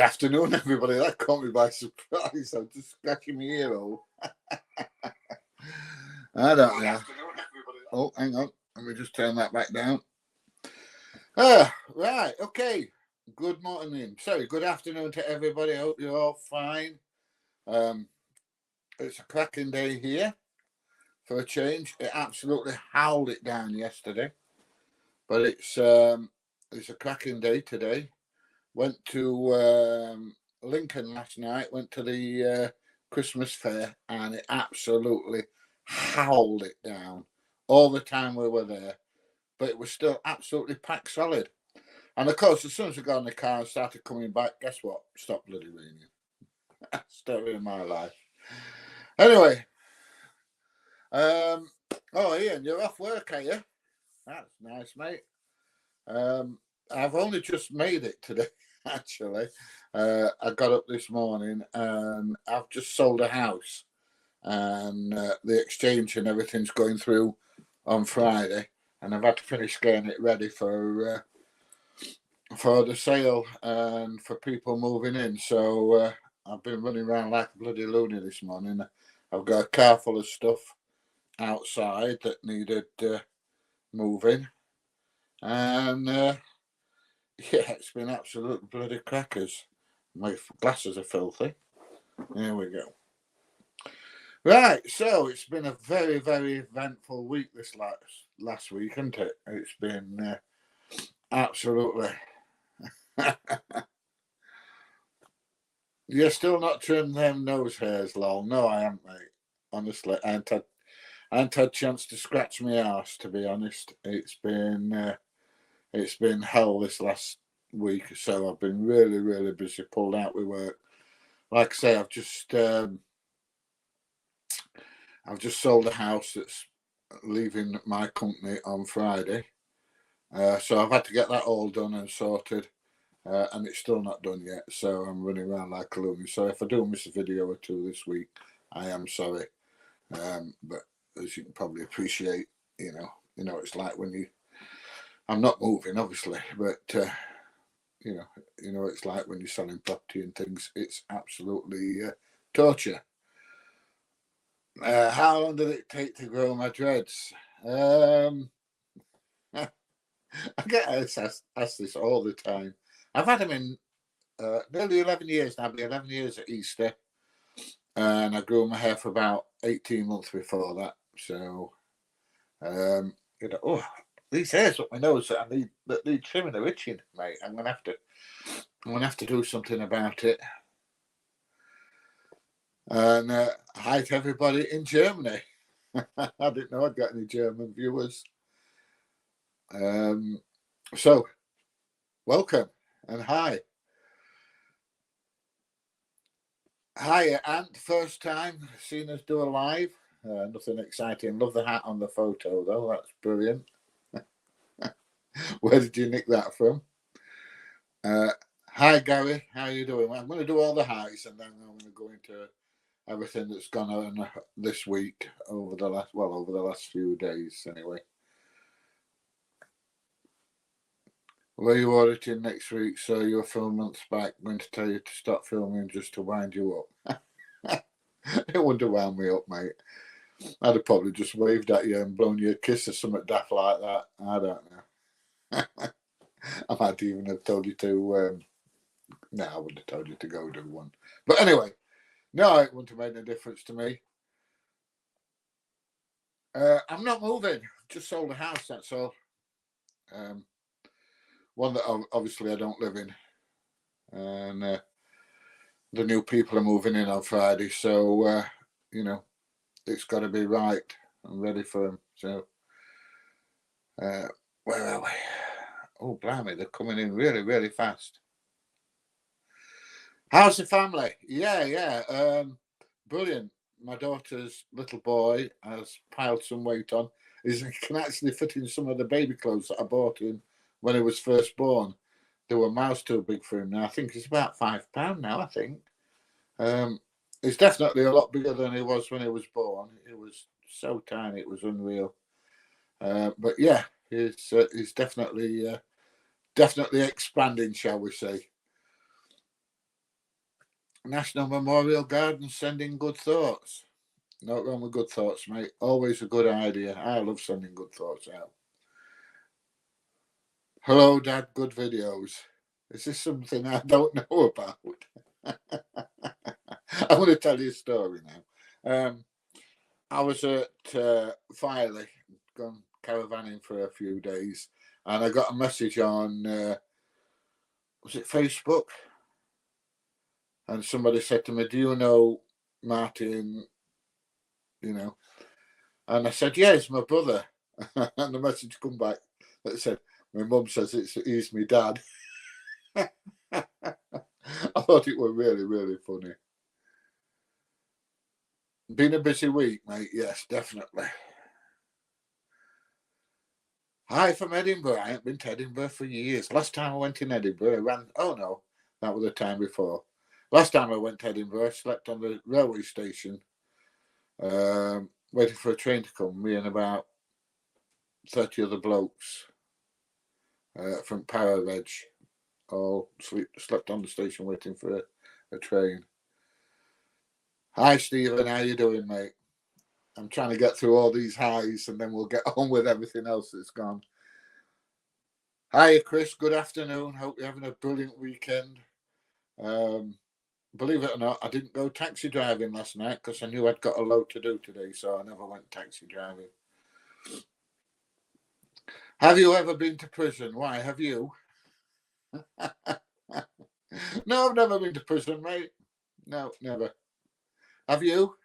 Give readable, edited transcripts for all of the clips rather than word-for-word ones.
Good afternoon, everybody. That caught me by surprise. I'm just scratching my ear hole. I don't know. Oh, hang on. Let me just turn that back down. Right. Okay. Good morning. Sorry, good afternoon to everybody. I hope you're all fine. It's a cracking day here for a change. It absolutely howled it down yesterday, but it's a cracking day today. Went to Lincoln last night, went to the Christmas fair, and it absolutely howled it down all the time we were there. But it was still absolutely packed solid. And of course, as soon as we got in the car and started coming back, guess what? Stopped bloody raining. Story of my life. Anyway, oh, Ian, you're off work, are you? That's nice, mate. I've only just made it today, actually. I got up this morning and I've just sold a house, and the exchange and everything's going through on Friday, and I've had to finish getting it ready for the sale and for people moving in. So I've been running around like a bloody loony this morning. I've got a car full of stuff outside that needed moving, and yeah, it's been absolute bloody crackers. My glasses are filthy. There we go. Right, so it's been a very, very eventful week this last week, hasn't it? It's been absolutely. You're still not trimmed them nose hairs, lol. No, I haven't, mate. Honestly, I haven't had a chance to scratch my arse, to be honest. It's been hell this last week or so. I've been really, really busy, pulled out with work. Like I say, I've just sold a house that's leaving my company on Friday. So I've had to get that all done and sorted, and it's still not done yet. So I'm running around like a loony. So if I do miss a video or two this week, I am sorry. But as you can probably appreciate, you know, it's like when I'm not moving, obviously, but you know, it's like when you're selling property and things. It's absolutely torture. How long did it take to grow my dreads? I get asked this all the time. I've had them in nearly 11 years now. I'll be 11 years at Easter, and I grew my hair for about 18 months before that. So, you know, oh, these hairs up my nose that I need trimming are itching, mate. I'm gonna have to do something about it. And hi to everybody in Germany. I didn't know I'd got any German viewers. So, welcome and hi. Hi, Ant. First time seen us do a live. Nothing exciting. Love the hat on the photo, though. That's brilliant. Where did you nick that from? Hi, Gary. How are you doing? I'm going to do all the highs, and then I'm going to go into everything that's gone on this week over the last few days, anyway. Were you auditing next week? So you're 4 months back. I'm going to tell you to stop filming just to wind you up. It wouldn't have wound me up, mate. I'd have probably just waved at you and blown you a kiss or something daft like that. I don't know. I might even have told you to. No, I wouldn't have told you to go do one. But anyway, no, it wouldn't have made any difference to me. I'm not moving. Just sold a house, that's all. One that obviously I don't live in. And the new people are moving in on Friday. So, you know, it's got to be right. I'm ready for them. So, where are we? Oh, blimey, they're coming in really, really fast. How's the family? Yeah. Brilliant. My daughter's little boy has piled some weight on. He can actually fit in some of the baby clothes that I bought him when he was first born. They were miles too big for him now. I think he's about £5 now, I think. He's definitely a lot bigger than he was when he was born. He was so tiny, it was unreal. But yeah, he's definitely expanding, shall we say. National Memorial Garden sending good thoughts. Not wrong with good thoughts, mate. Always a good idea. I love sending good thoughts out. Hello, Dad. Good videos. Is this something I don't know about? I'm going to tell you a story now. I was at Filey, gone caravanning for a few days, and I got a message on, was it Facebook? And somebody said to me, do you know Martin, you know? And I said, yeah, it's my brother. And the message come back that said, my mum says he's my dad. I thought it was really, really funny. Been a busy week, mate. Yes, definitely. Hi from Edinburgh. I haven't been to Edinburgh for years. Last time I went in Edinburgh, I ran. Oh no, that was the time before. Last time I went to Edinburgh, I slept on the railway station, waiting for a train to come. Me and about 30 other blokes from Paraveg all slept on the station waiting for a train. Hi, Stephen. How you doing, mate? I'm trying to get through all these highs and then we'll get on with everything else that's gone. Hi, Chris. Good afternoon. Hope you're having a brilliant weekend. Believe it or not, I didn't go taxi driving last night because I knew I'd got a load to do today, so I never went taxi driving. Have you ever been to prison? Why, have you? No, I've never been to prison, mate. No, never. Have you?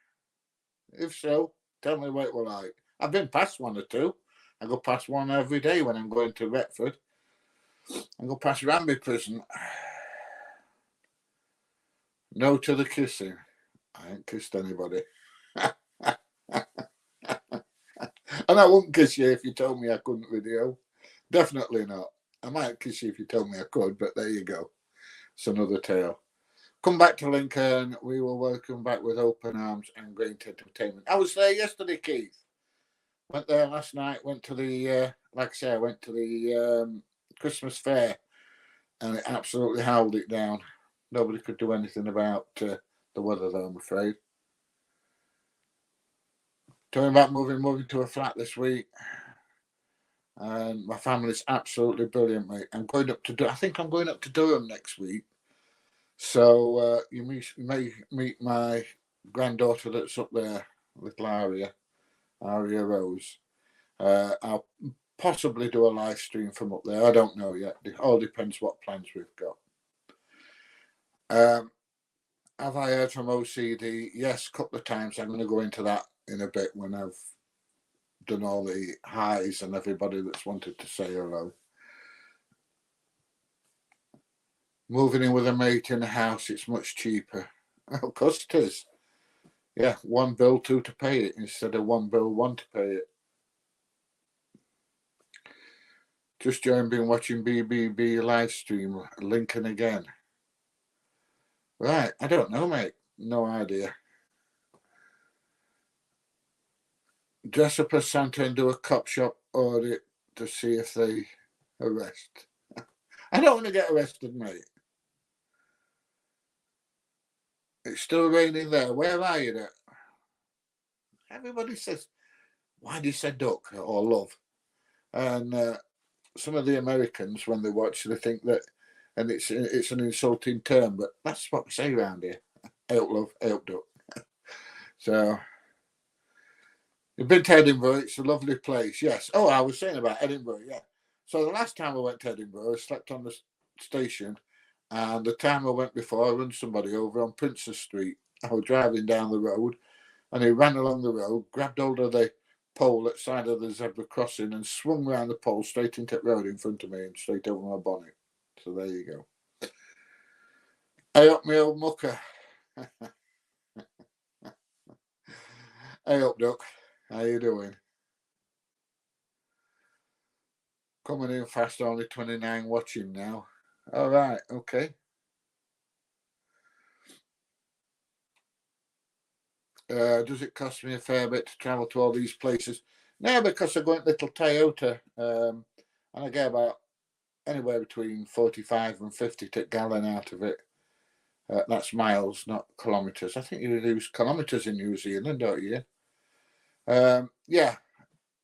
If so, tell me what it was like. I've been past one or two. I go past one every day when I'm going to Retford. I go past Ramby prison. No to the kissing. I ain't kissed anybody. And I wouldn't kiss you if you told me I couldn't video. Definitely not. I might kiss you if you told me I could, but there you go. It's another tale. Come back to Lincoln. We will welcome back with open arms and great entertainment. I was there yesterday, Keith. Went there last night. Went to the, like I say, I went to the Christmas fair, and it absolutely howled it down. Nobody could do anything about the weather, though, I'm afraid. Talking about moving to a flat this week. And my family's absolutely brilliant, mate. I'm going up to, I think I'm going up to Durham next week. So you may meet my granddaughter that's up there, little Aria Rose. I'll possibly do a live stream from up there. I don't know yet. It all depends what plans we've got. Have I heard from OCD? Yes, a couple of times. I'm going to go into that in a bit when I've done all the highs and everybody that's wanted to say hello. Moving in with a mate in a house, it's much cheaper. Of course it is. Yeah, one bill, two to pay it instead of one bill, one to pay it. Just been watching BBB live stream, Lincoln again. Right, I don't know, mate. No idea. Dress up as Santa and do a cop shop audit to see if they arrest. I don't want to get arrested, mate. It's still raining there. Where are you there? Everybody says, why do you say duck or love? And some of the Americans, when they watch, they think that, and it's an insulting term, but that's what we say around here. Help love, help duck. So, you've been to Edinburgh. It's a lovely place. Yes. Oh, I was saying about Edinburgh. Yeah. So the last time I went to Edinburgh, I slept on the station, and the time I went before, I run somebody over on Princess Street. I was driving down the road, and he ran along the road, grabbed hold of the pole at the side of the zebra crossing, and swung around the pole straight into the road in front of me and straight over my bonnet. So there you go. Hey up, me old mucker. Hey up, duck. How you doing? Coming in fast, only 29 watching now. All right, okay. Does it cost me a fair bit to travel to all these places? No, because I go in little Toyota, and I get about anywhere between 45 and 50 to gallon out of it. That's miles, not kilometres. I think you use kilometres in New Zealand, don't you? Yeah,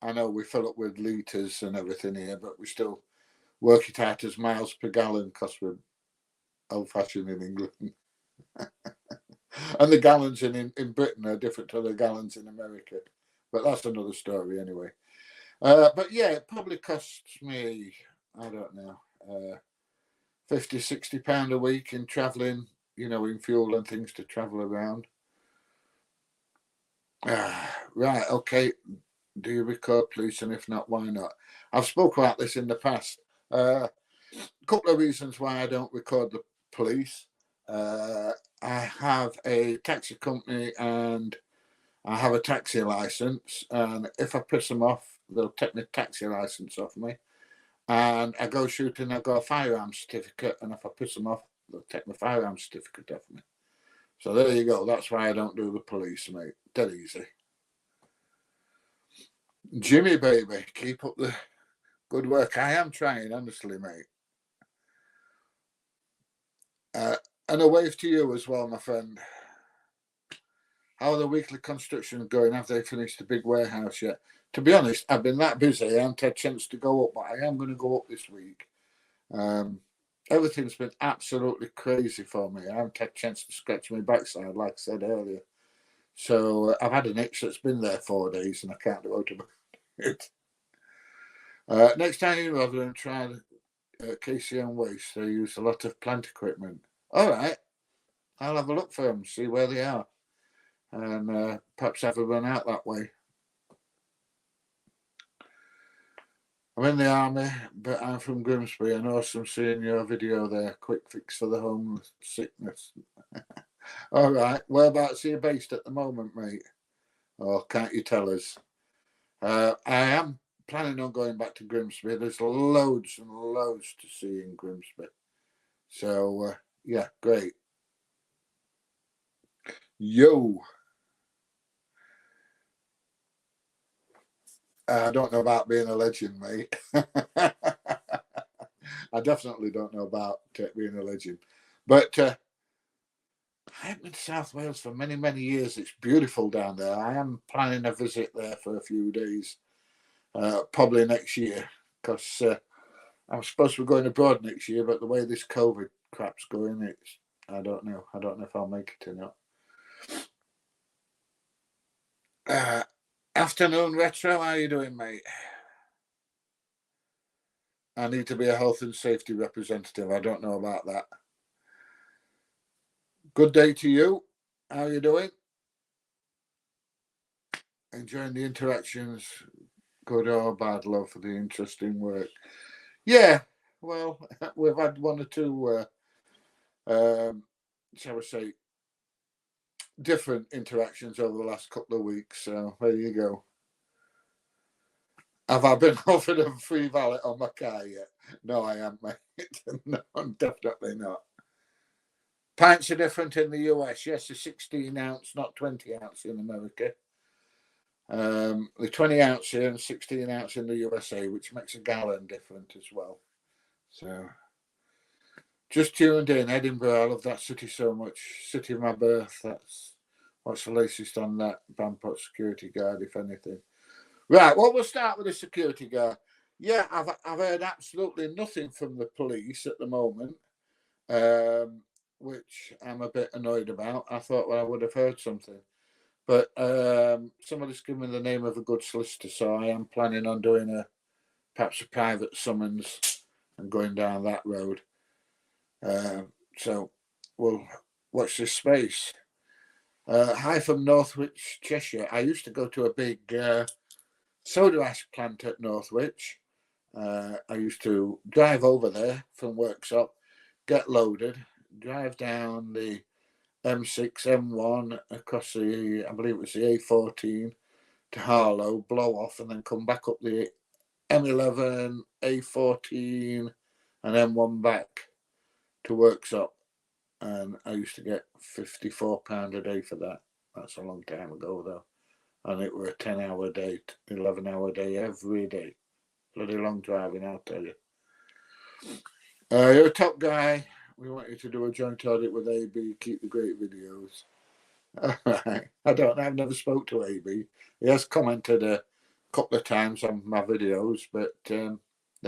I know we fill up with litres and everything here, but we still work it out as miles per gallon because we're old-fashioned in England. And the gallons in Britain are different to the gallons in America. But that's another story anyway. But yeah, it probably costs me, I don't know, £50-60 a week in travelling, you know, in fuel and things to travel around. Right, okay. Do you record, please? And if not, why not? I've spoken about this in the past. A couple of reasons why I don't record the police. I have a taxi company and I have a taxi license, and if I piss them off, they'll take my taxi license off me. And I go shooting, I've got a firearms certificate, and if I piss them off, they'll take my firearms certificate off me. So there you go. That's why I don't do the police, mate. Dead easy. Jimmy, baby, keep up the good work. I am trying, honestly, mate. And a wave to you as well, my friend. How are the weekly constructions going? Have they finished the big warehouse yet? To be honest, I've been that busy. I haven't had a chance to go up, but I am going to go up this week. Everything's been absolutely crazy for me. I haven't had a chance to scratch my backside, like I said earlier. So I've had an itch that's been there 4 days, and I can't do it. Next time you're over and try KCM Waste, they use a lot of plant equipment. All right, I'll have a look for them, see where they are, and perhaps have a run out that way. I'm in the army, but I'm from Grimsby. I know I'm seeing your video there. Quick fix for the homeless sickness. All right, whereabouts are you based at the moment, mate? Or can't you tell us? I am planning on going back to Grimsby. There's loads and loads to see in Grimsby. So, yeah, great. Yo. I don't know about being a legend, mate. I definitely don't know about being a legend. But I haven't been to South Wales for many, many years. It's beautiful down there. I am planning a visit there for a few days, probably next year, because I'm supposed to be going abroad next year, but the way this COVID crap's going, I don't know. I don't know if I'll make it or not. Afternoon, Retro. How are you doing, mate? I need to be a health and safety representative. I don't know about that. Good day to you. How are you doing? Enjoying the interactions, good or bad, love, for the interesting work. Yeah, well, we've had one or two, shall we say, different interactions over the last couple of weeks. So there you go. Have I been offered a free valet on my car yet? No, I haven't, mate. No, definitely not. Pints are different in the US. Yes, a 16 ounce, not 20 ounce in America. The 20 ounce here and 16 ounce in the USA, which makes a gallon different as well. So, just tuned in, Edinburgh. I love that city so much. City of my birth. That's what's the latest on that. Bampot security guard, if anything. Right. Well, we'll start with the security guard. Yeah, I've heard absolutely nothing from the police at the moment, which I'm a bit annoyed about. I thought, well, I would have heard something. But somebody's given me the name of a good solicitor, so I am planning on doing perhaps a private summons and going down that road. So we'll watch this space. Hi from Northwich, Cheshire. I used to go to a big soda ash plant at Northwich. I used to drive over there from Worksop, get loaded, drive down the M6, M1 across the, I believe it was the A14 to Harlow, blow off, and then come back up the M11, A14, and M1 back to Worksop. And I used to get £54 a day for that. That's a long time ago, though. And it were a 10-hour day, 11-hour day every day. Bloody long driving, I'll tell you. You're a top guy. We want you to do a joint audit with AB. Keep the great videos. All right. I've never spoke to AB. He has commented a couple of times on my videos, but there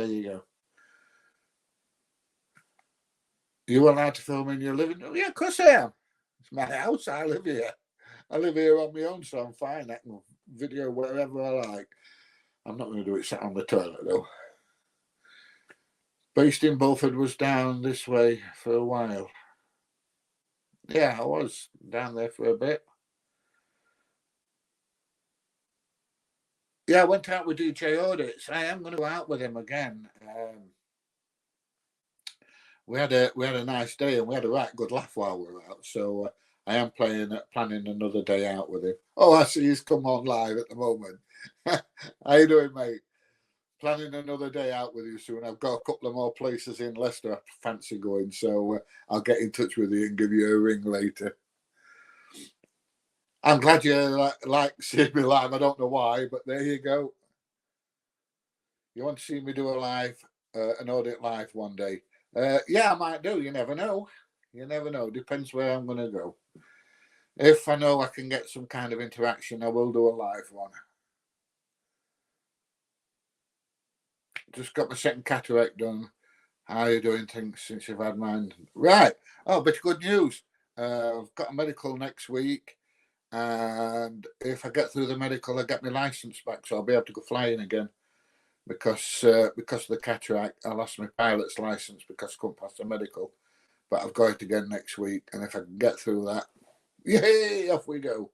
you go. You allowed to film in your living room? Yeah, of course I am. It's my house. I live here. I live here on my own, so I'm fine. I can video wherever I like. I'm not going to do it sat on the toilet, though. Based in Bulford, was down this way for a while. Yeah, I was down there for a bit. Yeah, I went out with DJ Audits. I am going to go out with him again. We had a nice day and we had a right good laugh while we were out. So I am planning another day out with him. Oh, I see he's come on live at the moment. How you doing, mate? Planning another day out with you soon. I've got a couple of more places in Leicester I fancy going, so I'll get in touch with you and give you a ring later. I'm glad you like seeing me live. I don't know why, but there you go. You want to see me do a live, an audit live one day? Yeah, I might do. You never know. You never know. Depends where I'm going to go. If I know I can get some kind of interaction, I will do a live one. Just got my second cataract done. How are you doing things since you've had mine? Right. Oh, bit of good news. I've got a medical next week. And if I get through the medical, I get my license back. So I'll be able to go flying again. Because of the cataract, I lost my pilot's license because I couldn't pass the medical. But I've got it again next week. And if I can get through that, yay, off we go.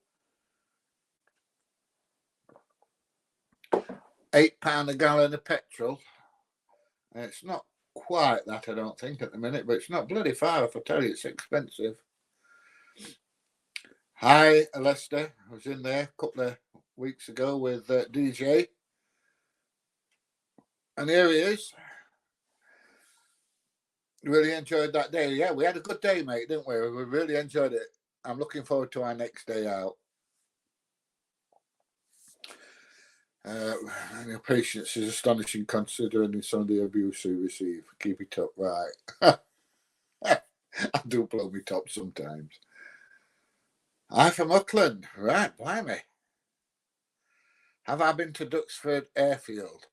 £8 a gallon of petrol. It's not quite that, I don't think, at the minute, but it's not bloody far if I tell you it's expensive. Hi, Leicester. I was in there a couple of weeks ago with DJ. And here he is. Really enjoyed that day. Yeah, we had a good day, mate, didn't we? We really enjoyed it. I'm looking forward to our next day out. And your patience is astonishing considering some of the abuse we receive. Keep it up, right? I do blow me top sometimes. I'm from Auckland. Right, blimey. Have I been to Duxford Airfield?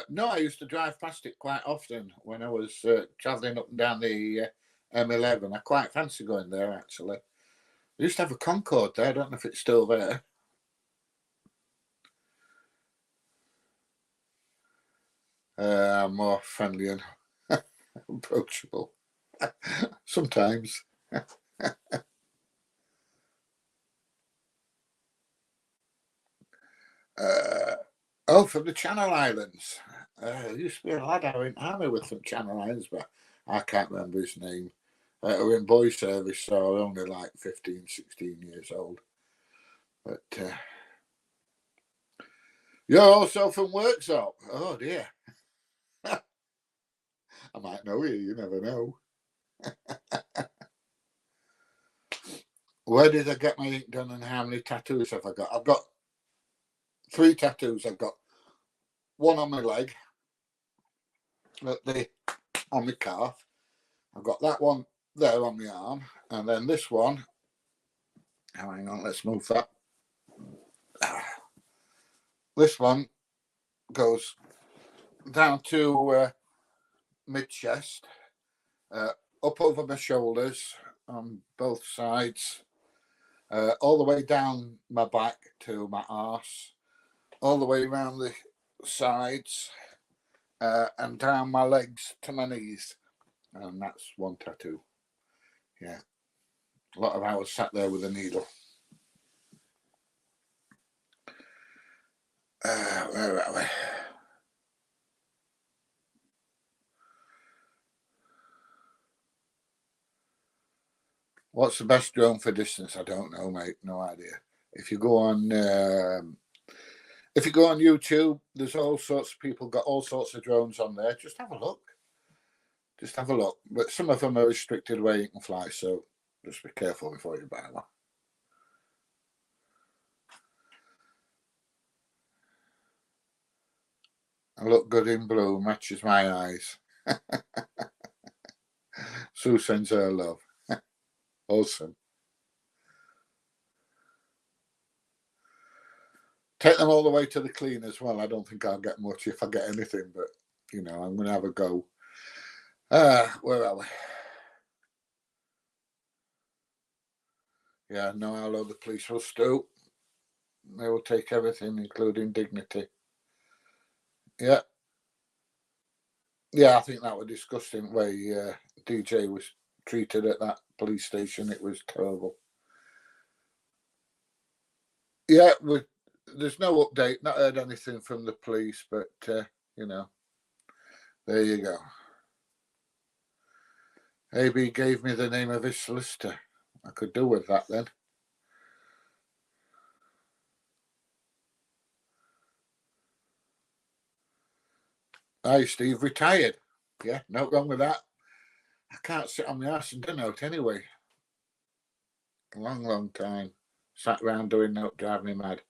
No, I used to drive past it quite often when I was travelling up and down the M11. I quite fancy going there, actually. I used to have a Concorde there. I don't know if it's still there. More friendly and approachable. Sometimes. Oh, from the Channel Islands. There used to be a lad I went army with from Channel Islands, but I can't remember his name. We're in boy service, so I was only like 15, 16 years old. But you're also from Worksop. Oh, dear. I might know you. You never know. Where did I get my ink done and how many tattoos have I got? I've got 3 tattoos. I've got one on my leg, on my calf. I've got that one there on my arm, and then this one. Oh, hang on, let's move that. This one goes down to mid chest, up over my shoulders on both sides, all the way down my back to my arse, all the way around the sides, and down my legs to my knees. And that's one tattoo. Yeah. A lot of hours sat there with a needle. Where are we? What's the best drone for distance? I don't know, mate. No idea. If you go on YouTube, there's all sorts of people got all sorts of drones on there. Just have a look. Just have a look. But some of them are restricted where you can fly, so just be careful before you buy one. I look good in blue, matches my eyes. Sue sends her love. Awesome. Take them all the way to the clean as well. I don't think I'll get much if I get anything, but you know, I'm going to have a go. Where are we? Yeah, no, how low the police will stoop. They will take everything, including dignity. Yeah. Yeah, I think that was disgusting the way DJ was treated at that police station. It was terrible. Yeah, there's no update. Not heard anything from the police, but, you know, there you go. AB gave me the name of his solicitor. I could do with that then. Hi, Steve, retired. Yeah, no wrong with that. I can't sit on my ass and do note anyway. Long time. Sat around doing note, drive me mad.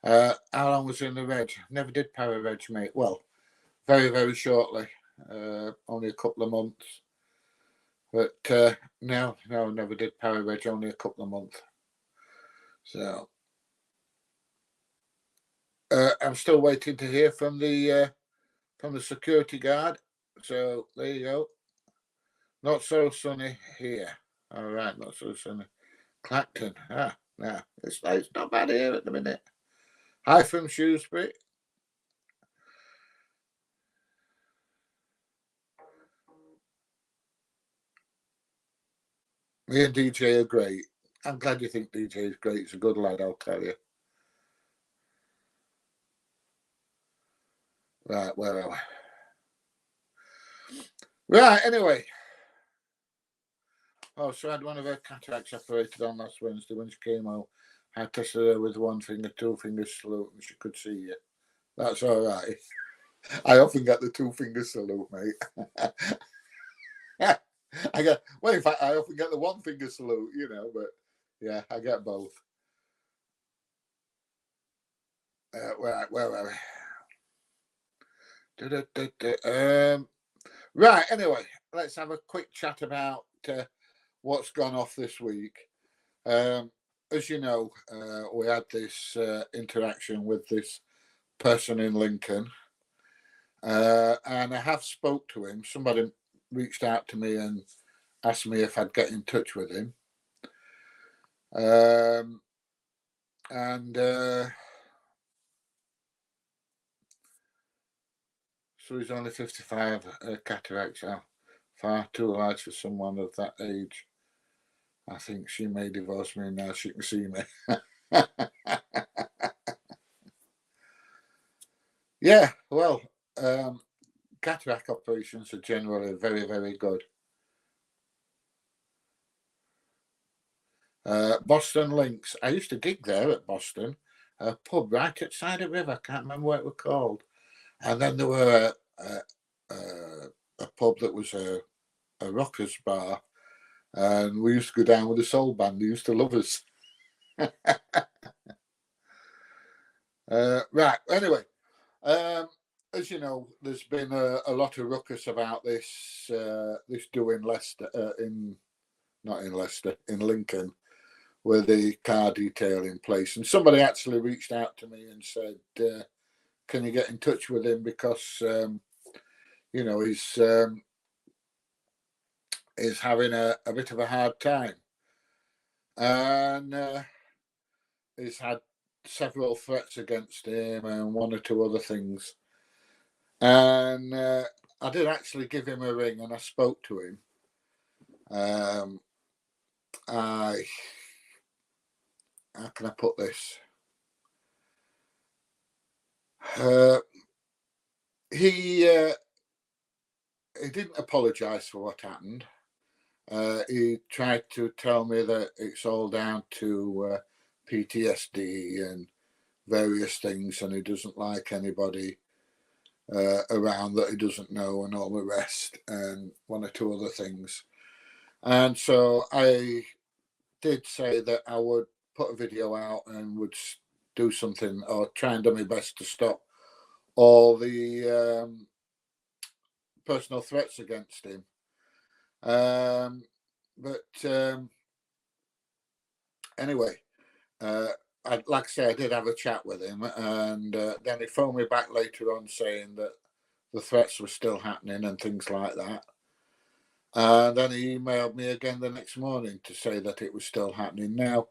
How long was in the reg? Never did power reg, mate. Well, very shortly. Only a couple of months. But no, never did power reg. Only a couple of months. So I'm still waiting to hear from the security guard. So there you go. Not so sunny here. All right, not so sunny. Clacton. No, it's not bad here at the minute. Hi from Shrewsbury. Me and DJ are great. I'm glad you think DJ is great. He's a good lad, I'll tell you. Right, where are we? Right, anyway. Oh, so I had one of her cataracts operated on last Wednesday when she came out. I tested her with 1 finger, 2 fingers salute, and she could see you. That's all right. I often get the 2 finger salute, mate. In fact, I often get the 1 finger salute, you know, but yeah, I get both. Where are we? Right, anyway, let's have a quick chat about what's gone off this week. As you know, we had this interaction with this person in Lincoln, and I have spoke to him. Somebody reached out to me and asked me if I'd get in touch with him. So he's only 55, cataracts are far too large for someone of that age. I think she may divorce me now she can see me. Yeah, well, cataract operations are generally very good. Boston Links. I used to gig there at Boston, a pub right at side of river. I can't remember what it was called. And then there were a pub that was a rockers bar, and we used to go down with the soul band. They used to love us. Right. Anyway, as you know, there's been a lot of ruckus about this doing Leicester not in Leicester, in Lincoln, with the car detail in place. And somebody actually reached out to me and said, can you get in touch with him because you know, he's having a bit of a hard time, and he's had several threats against him and 1 or 2 other things. And I did actually give him a ring and I spoke to him. How can I put this? He didn't apologise for what happened. He tried to tell me that it's all down to PTSD and various things, and he doesn't like anybody around that he doesn't know, and all the rest, and 1 or 2 other things. And so I did say that I would put a video out and would do something or try and do my best to stop all the personal threats against him. Anyway, like I say, I did have a chat with him, and then he phoned me back later on saying that the threats were still happening and things like that. And then he emailed me again the next morning to say that it was still happening. Now,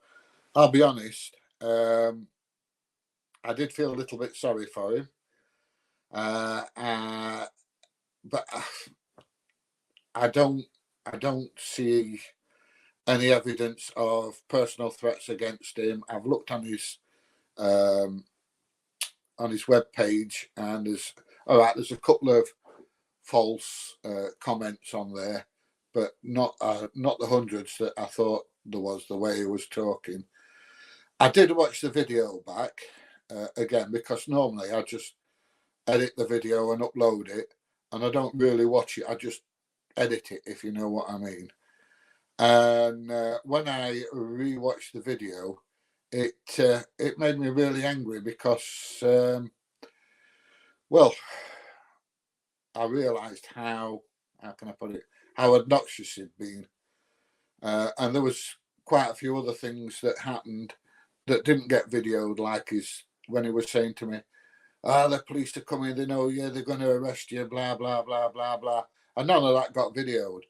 I'll be honest, I did feel a little bit sorry for him, but I don't see any evidence of personal threats against him. I've looked on his web page, and there's a couple of false comments on there, but not the hundreds that I thought there was the way he was talking. I did watch the video back again, because normally I just edit the video and upload it, and I don't really watch it. I just edit it, if you know what I mean. And when I rewatched the video, it made me really angry because, well, I realised how can I put it, how obnoxious he'd been. And there was quite a few other things that happened that didn't get videoed, like when he was saying to me, the police are coming, they know you, they're going to arrest you, blah, blah, blah, blah, blah. And none of that got videoed,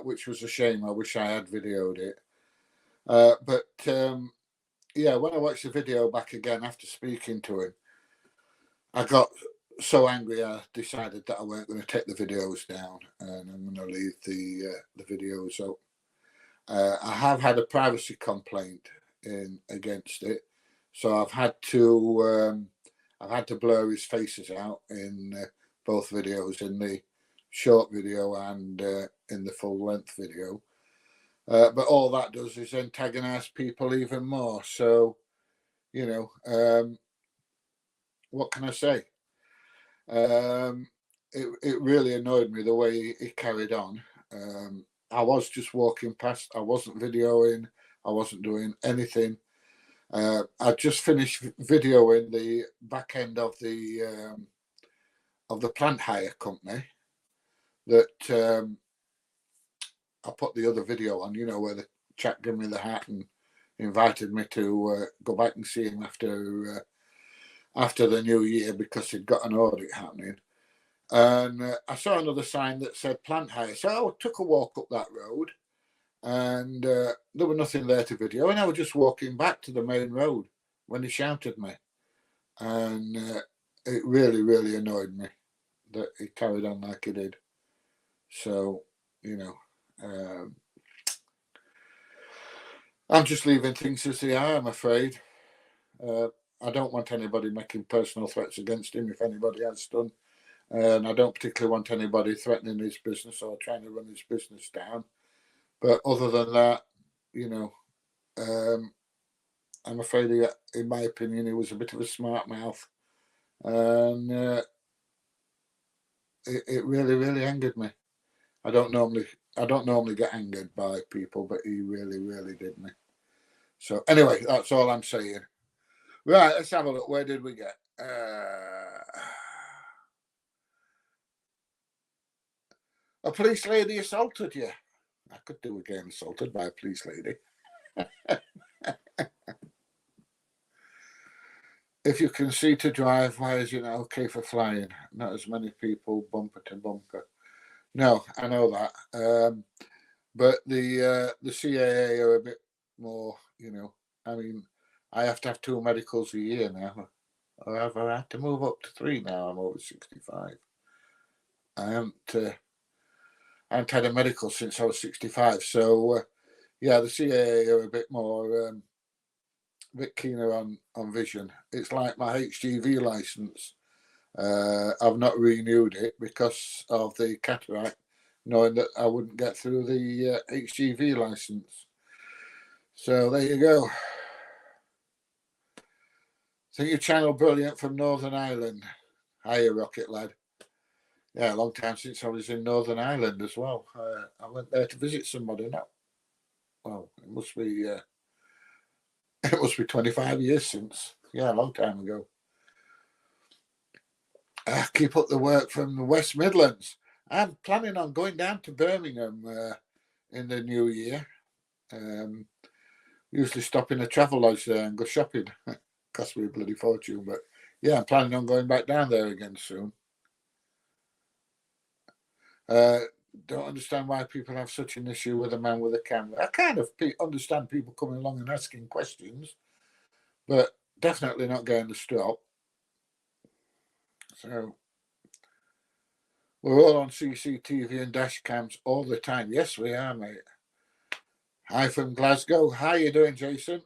which was a shame. I wish I had videoed it. Yeah, when I watched the video back again after speaking to him, I got so angry I decided that I weren't going to take the videos down, and I'm going to leave the videos up. I have had a privacy complaint in against it, so I've had to blur his faces out in both videos, in the short video and in the full length video. But all that does is antagonize people even more. So, you know, what can I say? It really annoyed me the way he carried on. I was just walking past. I wasn't videoing. I wasn't doing anything. I just finished videoing the back end of the plant hire company that I put the other video on, you know, where the chap gave me the hat and invited me to go back and see him after the new year, because he'd got an audit happening. And I saw another sign that said plant hire. So I took a walk up that road, and there was nothing there to video. And I was just walking back to the main road when he shouted me. And it really, really annoyed me that he carried on like he did. So, you know, I'm just leaving things as they are, I'm afraid. I don't want anybody making personal threats against him, if anybody has done. And I don't particularly want anybody threatening his business or trying to run his business down. But other than that, you know, I'm afraid in my opinion, he was a bit of a smart mouth. And it really, really angered me. I don't normally get angered by people, but he really, really did me. So anyway, that's all I'm saying. Right, let's have a look. Where did we get? A police lady assaulted you. I could do a game assaulted by a police lady. If you can see to drive, why is it not okay for flying? Not as many people bumper to bumper. No, I know that. But the CAA are a bit more, you know, I mean, I have to have 2 medicals a year now. Or have I had to move up to 3 now? I'm over 65. I haven't had a medical since I was 65. So, yeah, the CAA are a bit more, a bit keener on vision. It's like my HGV license. I've not renewed it because of the cataract, knowing that I wouldn't get through the HGV license. So there you go. Think your channel brilliant from Northern Ireland. Hiya, Rocket Lad. Yeah, a long time since I was in Northern Ireland as well. I went there to visit somebody now. Well, it must be 25 years since. Yeah, a long time ago. Keep up the work from the West Midlands. I'm planning on going down to Birmingham in the new year. Usually stop in a travel lodge there and go shopping. Cost me a bloody fortune, but yeah, I'm planning on going back down there again soon. Don't understand why people have such an issue with a man with a camera. I kind of understand people coming along and asking questions, but definitely not getting the strop. So we're all on CCTV and dash cams all the time. Yes, we are, mate. Hi from Glasgow. How you doing, Jason?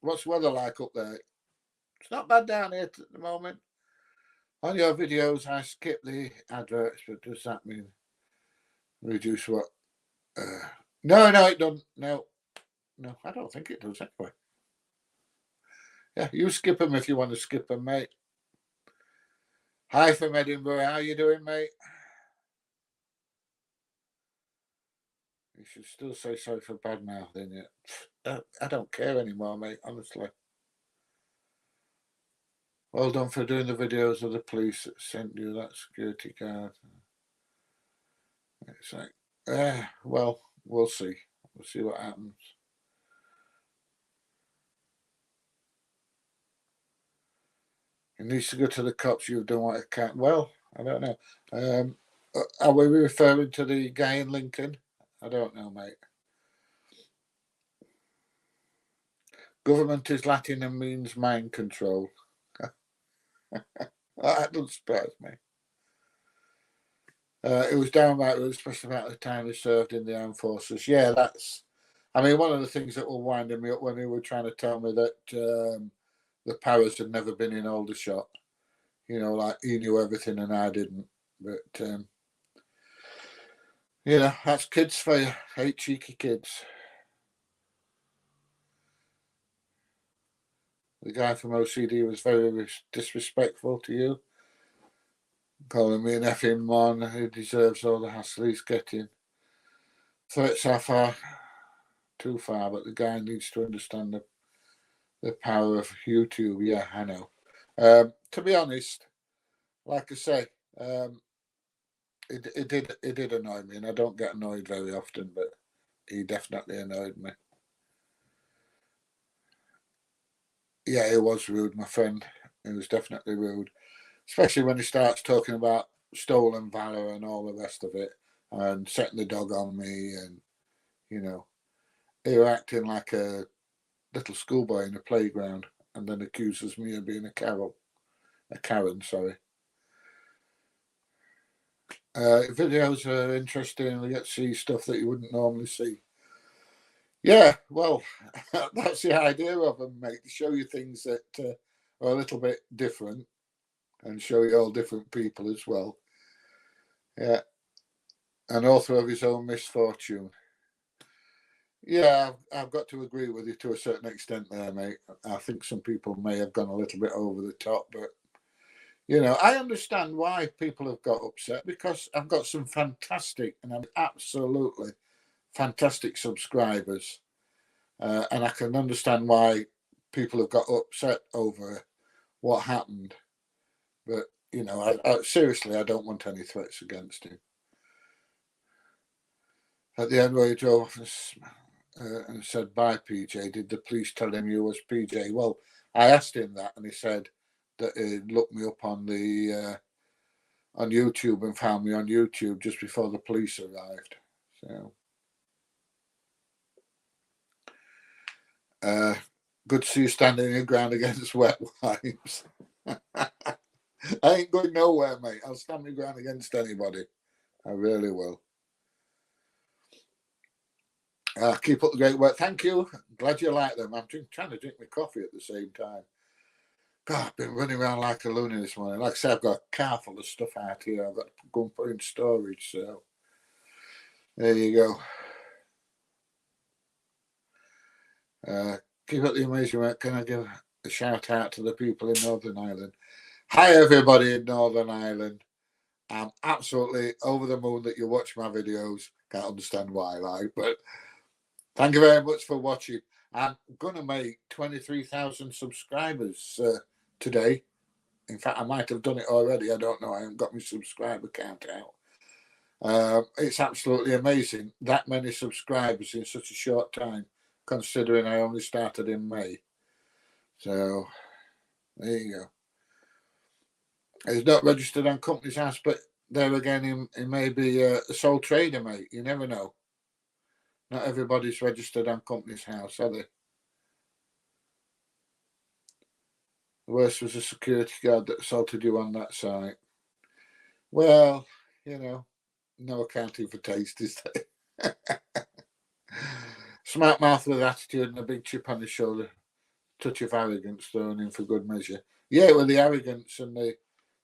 What's the weather like up there? It's not bad down here at the moment. On your videos, I skip the adverts, but does that mean reduce what? No, it doesn't. No, I don't think it does anyway. Yeah, you skip them if you want to skip them, mate. Hi from Edinburgh. How you doing, mate? You should still say sorry for bad mouthing it. I don't care anymore, mate, honestly. Well done for doing the videos of the police that sent you that security card. It's like, well, we'll see. We'll see what happens. It needs to go to the cops. You've done what I can. Well, I don't know. Are we referring to the guy in Lincoln? I don't know, mate. Government is Latin and means mind control. That doesn't surprise me. It was downright rude, especially about the time he served in the armed forces. Yeah, I mean, one of the things that were winding me up when he were trying to tell me that the Paras had never been in Aldershot. You know, like he knew everything and I didn't. But, you know, that's kids for you. Hate cheeky kids. The guy from OCD was very disrespectful to you. Calling me an effing mon who deserves all the hassle he's getting. Threats are far too far, but the guy needs to understand the power of YouTube. Yeah, I know. To be honest, like I say, it did annoy me, and I don't get annoyed very often, but he definitely annoyed me. Yeah, it was rude, my friend. It was definitely rude, especially when he starts talking about stolen valor and all the rest of it, and setting the dog on me, and you know, he was acting like a little schoolboy in a playground, and then accuses me of being a Karen. Sorry. Videos are interesting. We get to see stuff that you wouldn't normally see. Yeah, well, that's the idea of them, mate. To show you things that are a little bit different, and show you all different people as well. Yeah, and author of his own misfortune. Yeah, I've got to agree with you to a certain extent there, mate. I think some people may have gone a little bit over the top, but you know, I understand why people have got upset because I've got some fantastic and absolutely fantastic subscribers, and I can understand why people have got upset over what happened. But you know, seriously, I don't want any threats against him. At the end where he drove off and said, "Bye, PJ," did the police tell him you was PJ? Well, I asked him that, and he said that he'd looked me up on the on YouTube and found me on YouTube just before the police arrived. So, good to see you standing your ground against wet wipes. I ain't going nowhere, mate. I'll stand my ground against anybody. I really will. Keep up the great work. Thank you. Glad you like them. I'm trying to drink my coffee at the same time. God, I've been running around like a loony this morning. Like I said, I've got a car full of stuff out here. I've got to go and put in storage. So there you go. Keep up the amazing work. Can I give a shout out to the people in Northern Ireland? Hi, everybody in Northern Ireland. I'm absolutely over the moon that you watch my videos. Can't understand why, like, but thank you very much for watching. I'm going to make 23,000 subscribers today. In fact, I might have done it already. I don't know. I haven't got my subscriber count out. It's absolutely amazing. That many subscribers in such a short time, considering I only started in May. So, there you go. He's not registered on Company's House, but there again, he may be a sole trader, mate. You never know. Not everybody's registered on Company's House, are they? The worst was a security guard that assaulted you on that site. Well, you know, no accounting for taste, is there? Smart mouth with attitude and a big chip on his shoulder. Touch of arrogance thrown in for good measure. Yeah, well, the arrogance and the,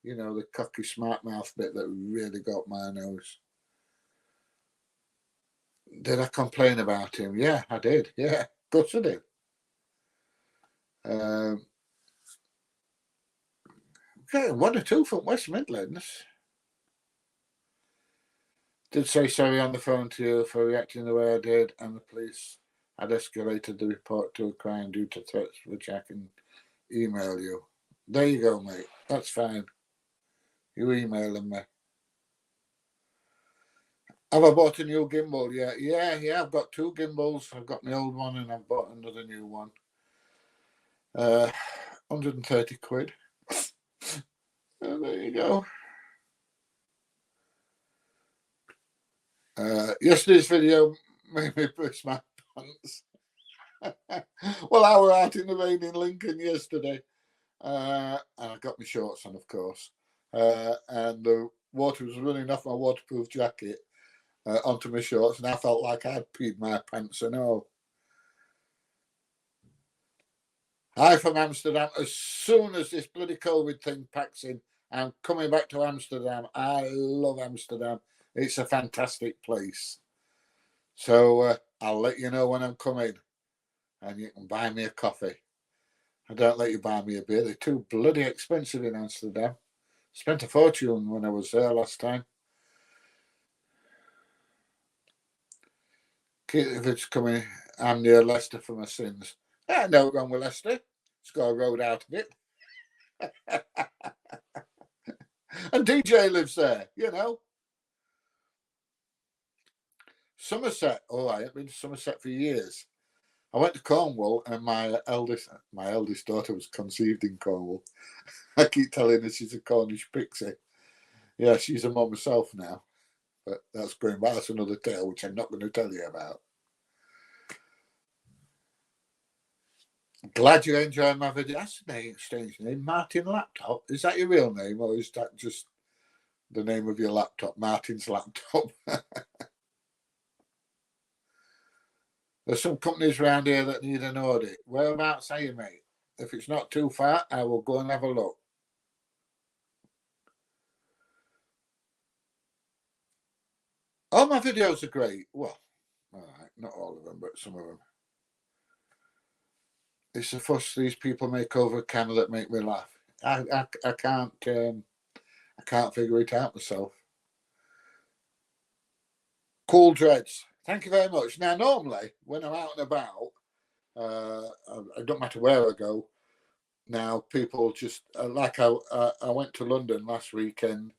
you know, the cocky smart mouth bit that really got my nose. Did I complain about him? Yeah, I did. Yeah, of course I did. Okay, 1 or 2 from West Midlands. Did say sorry on the phone to you for reacting the way I did, and the police had escalated the report to a crime due to threats, which I can email you. There you go, mate. That's fine. You emailing me. Have I bought a new gimbal? Yeah. I've got 2 gimbals. I've got my old one and I've bought another new one. 130 quid. There you go. Yesterday's video made me piss my pants. Well, I was out in the rain in Lincoln yesterday. And I got my shorts on, of course. And the water was running off my waterproof jacket onto my shorts, and I felt like I'd peed my pants and all. Hi from Amsterdam. As soon as this bloody COVID thing packs in, I'm coming back to Amsterdam. I love Amsterdam. It's a fantastic place. So I'll let you know when I'm coming, and you can buy me a coffee. I don't let you buy me a beer. They're too bloody expensive in Amsterdam. Spent a fortune when I was there last time. If it's coming, I'm near Leicester for my sins. No wrong with Leicester. It's got a road out of it. And DJ lives there, you know. Somerset. Oh, I haven't been to Somerset for years. I went to Cornwall, and my eldest daughter was conceived in Cornwall. I keep telling her she's a Cornish pixie. Yeah, she's a mum herself now. But that's going back. That's another tale, which I'm not going to tell you about. Glad you're enjoying my video. That's a strange name. Martin Laptop. Is that your real name, or is that just the name of your laptop? Martin's Laptop. There's some companies around here that need an audit. Whereabouts are you, mate? If it's not too far, I will go and have a look. All my videos are great. Well, all right, not all of them, but some of them. It's the fuss these people make over a camera that make me laugh. I can't figure it out myself. Cool Dreads. Thank you very much. Now, normally when I'm out and about, it don't matter where I go. Now, people just like I went to London last weekend.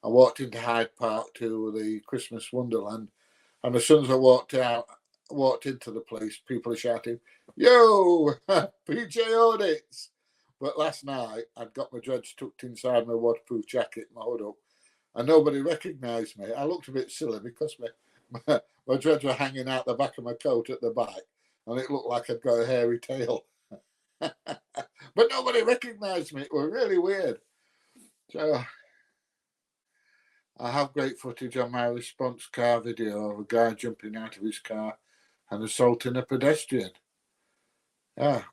I walked into Hyde Park to the Christmas Wonderland, and as soon as I walked into the place, people are shouting, "Yo, pjaudits!" But last night, I'd got my dreads tucked inside my waterproof jacket, my hood up, and nobody recognised me. I looked a bit silly because my dreads were hanging out the back of my coat at the back, and it looked like I'd got a hairy tail. But nobody recognised me. It was really weird. So I have great footage on my response car video of a guy jumping out of his car and assaulting a pedestrian.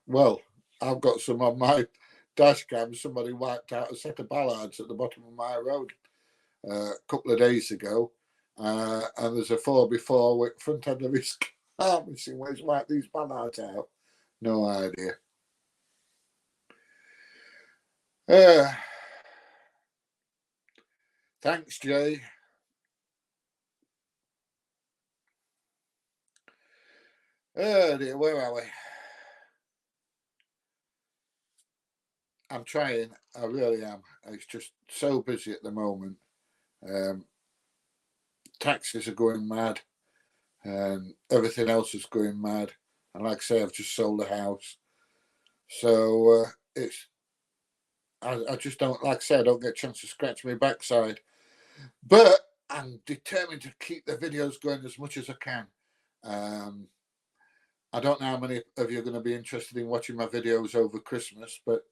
Well, I've got some on my dash cam. Somebody wiped out a set of ballards at the bottom of my road a couple of days ago. And there's a 4x4 with front end of his car missing where he's wiped these ballards out. No idea. Thanks, Jay. Oh dear, where are we? I'm trying. I really am. It's just so busy at the moment. Taxes are going mad, and everything else is going mad. And like I say, I've just sold a house, so I just don't, like I say, I don't get a chance to scratch my backside. But I'm determined to keep the videos going as much as I can. I don't know how many of you are going to be interested in watching my videos over Christmas, but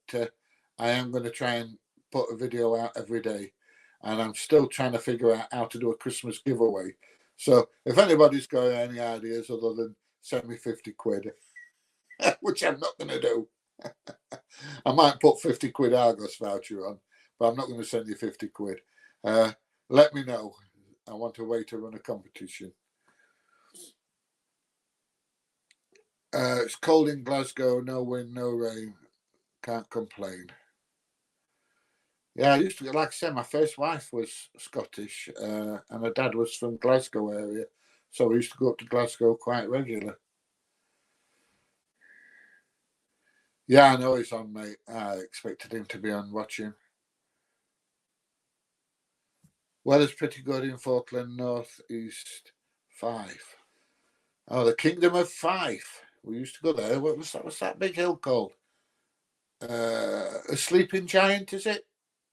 I am going to try and put a video out every day. And I'm still trying to figure out how to do a Christmas giveaway. So if anybody's got any ideas other than send me 50 quid, which I'm not going to do. I might put 50 quid Argos voucher on, but I'm not going to send you 50 quid. Let me know. I want a way to run a competition. It's cold in Glasgow, no wind, no rain. Can't complain. Yeah, I used to, like I said, my first wife was Scottish, and her dad was from Glasgow area. So we used to go up to Glasgow quite regularly. Yeah, I know he's on, mate. I expected him to be on watching. Weather's pretty good in Falkland, North East 5. Oh, the Kingdom of Fife. We used to go there. What was that? What's that big hill called? A Sleeping Giant, is it?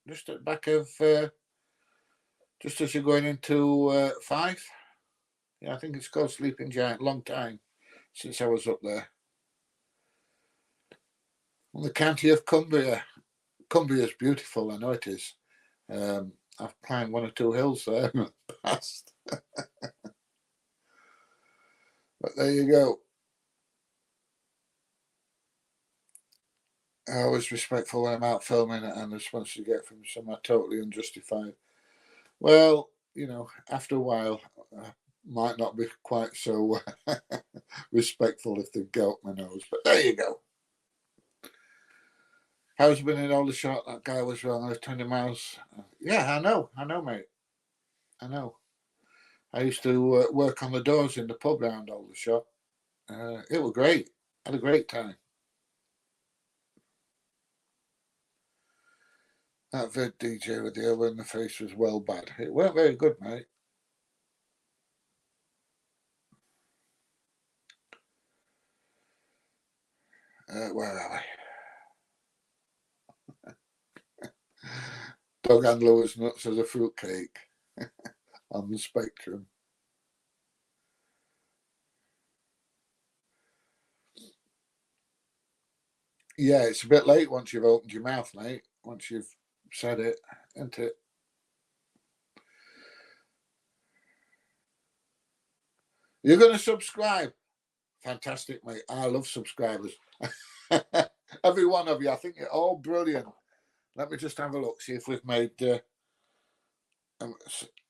Just at the back of, just as you're going into Fife. Yeah, I think it's called Sleeping Giant. Long time since I was up there. Well, the county of Cumbria. Cumbria is beautiful, I know it is. I've climbed 1 or 2 hills there in the past. But there you go. I always respectful when I'm out filming it, and the response you get from some are totally unjustified. Well, you know, after a while, I might not be quite so respectful if they go up my nose. But there you go. How's it been in Aldershot? That guy was wrong. I was 20 miles. Yeah, I know, mate. I know. I used to work on the doors in the pub round Aldershot. It was great. I had a great time. That vid DJ with the elbow in the face was well bad. It weren't very good, mate. Where are we? Dog handler was nuts as a fruitcake on the spectrum. Yeah, it's a bit late once you've opened your mouth, mate. Once you've said it, isn't it? You're going to subscribe. Fantastic, mate. I love subscribers. Every one of you. I think you're all brilliant. Let me just have a look, see if we've made... have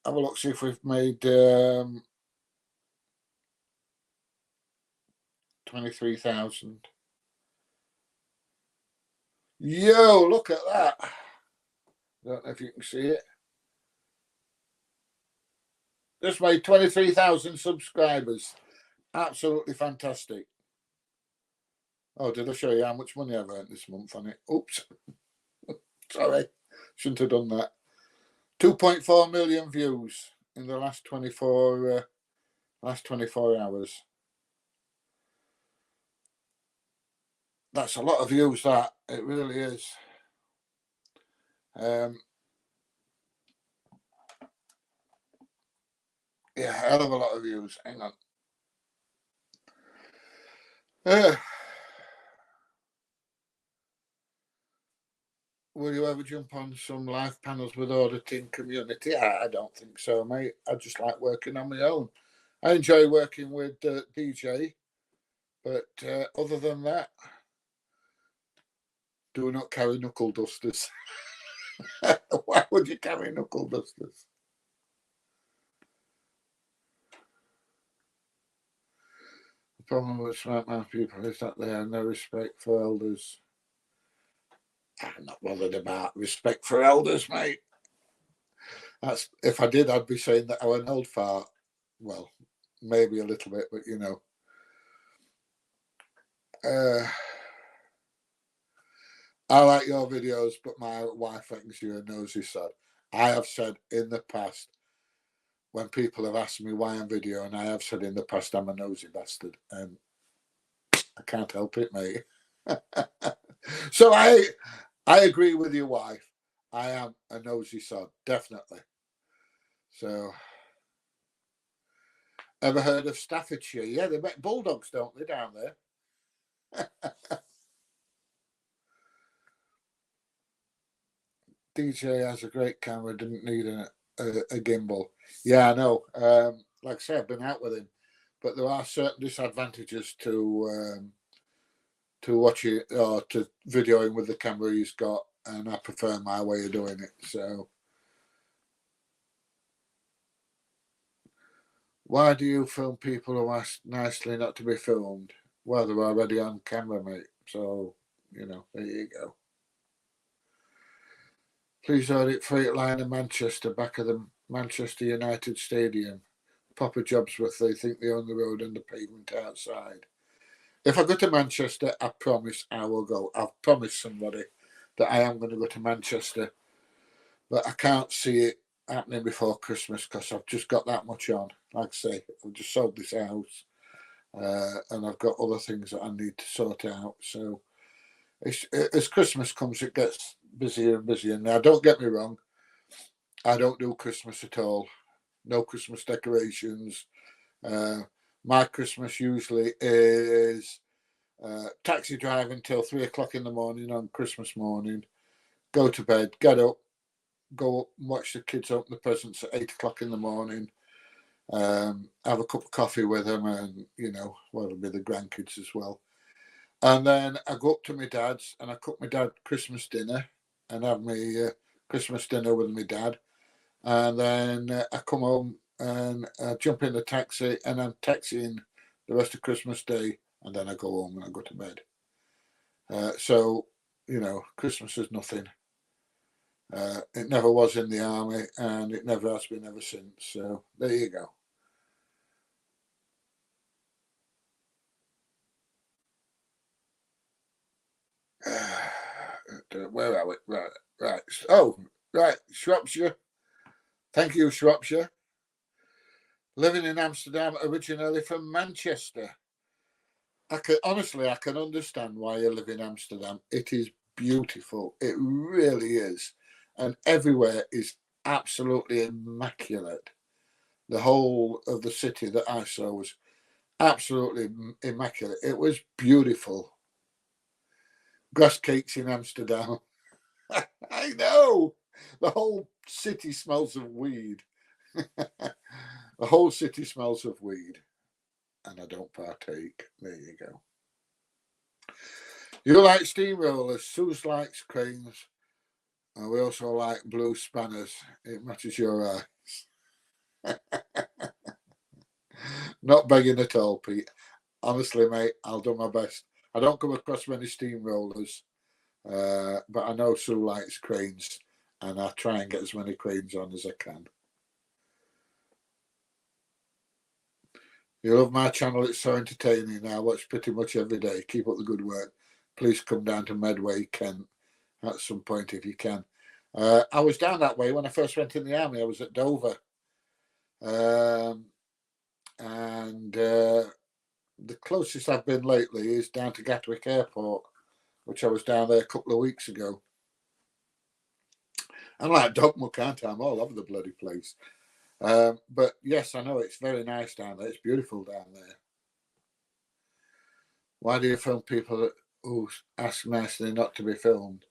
a look, see if we've made 23,000. Yo, look at that. I don't know if you can see it. Just made 23,000 subscribers. Absolutely fantastic. Oh, did I show you how much money I've earned this month on it? Oops. Sorry. Shouldn't have done that. 2.4 million views in the last 24 hours. That's a lot of views, that. It really is. Yeah, hell of a lot of views. Hang on. Will you ever jump on some live panels with auditing community? I don't think so, mate. I just like working on my own. I enjoy working with DJ, but other than that, do not carry knuckle dusters. Why would you carry knuckle dusters? The problem with smart mouth people is that they have no respect for elders. I'm not bothered about respect for elders, mate. That's, if I did, I'd be saying that I'm an old fart. Well, maybe a little bit, but you know. I like your videos, but my wife thinks you're a nosy sod. I have said in the past, when people have asked me why I'm videoing, I have said in the past I'm a nosy bastard, and I can't help it, mate. So I agree with your wife. I am a nosy sod, definitely. So, ever heard of Staffordshire? Yeah, they make bulldogs, don't they, down there? DJ has a great camera, didn't need a gimbal. Yeah, I know. Like I said, I've been out with him, but there are certain disadvantages to watching or to videoing with the camera he's got, and I prefer my way of doing it. So, why do you film people who ask nicely not to be filmed? Well, they're already on camera, mate. So, you know, there you go. Please audit Freight Line in Manchester, back of the Manchester United Stadium. Proper jobs with they think they own the road and the pavement outside. If I go to Manchester, I promise I will go. I've promised somebody that I am going to go to Manchester, but I can't see it happening before Christmas because I've just got that much on. Like I say, I've just sold this house, and I've got other things that I need to sort out. So as Christmas comes, it gets busier and busier. Now, don't get me wrong, I don't do Christmas at all. No Christmas decorations. My Christmas usually is taxi drive until 3 o'clock in the morning on Christmas morning, go to bed, get up, go up and watch the kids open the presents at 8 o'clock in the morning, have a cup of coffee with them, and, you know, well, it'll be the grandkids as well. And then I go up to my dad's and I cook my dad Christmas dinner and have my Christmas dinner with my dad. And then I come home and I jump in the taxi and I'm taxiing the rest of Christmas Day, and then I go home and I go to bed. So, you know, Christmas is nothing. It never was in the army and it never has been ever since. So there you go. Where are we? Right. Oh, right. Shropshire. Thank you, Shropshire. Living in Amsterdam, originally from Manchester. I can understand why you live in Amsterdam. It is beautiful. It really is. And everywhere is absolutely immaculate. The whole of the city that I saw was absolutely immaculate. It was beautiful. Grass cakes in Amsterdam. I know. The whole city smells of weed. The whole city smells of weed. And I don't partake. There you go. You like steamrollers, Suze likes cranes, and we also like blue spanners. It matches your eyes. Not begging at all, Pete. Honestly, mate, I'll do my best. I don't come across many steamrollers, but I know Sue likes cranes, and I try and get as many cranes on as I can. You love my channel, it's so entertaining. I watch pretty much every day. Keep up the good work. Please come down to Medway, Kent, at some point if you can. I was down that way when I first went in the army. I was at Dover. And the closest I've been lately is down to Gatwick Airport, which I was down there a couple of weeks ago. I'm like Dogmuck, aren't I? I'm all over the bloody place. But yes, I know it's very nice down there. It's beautiful down there. Why do you film people who ask nicely not to be filmed?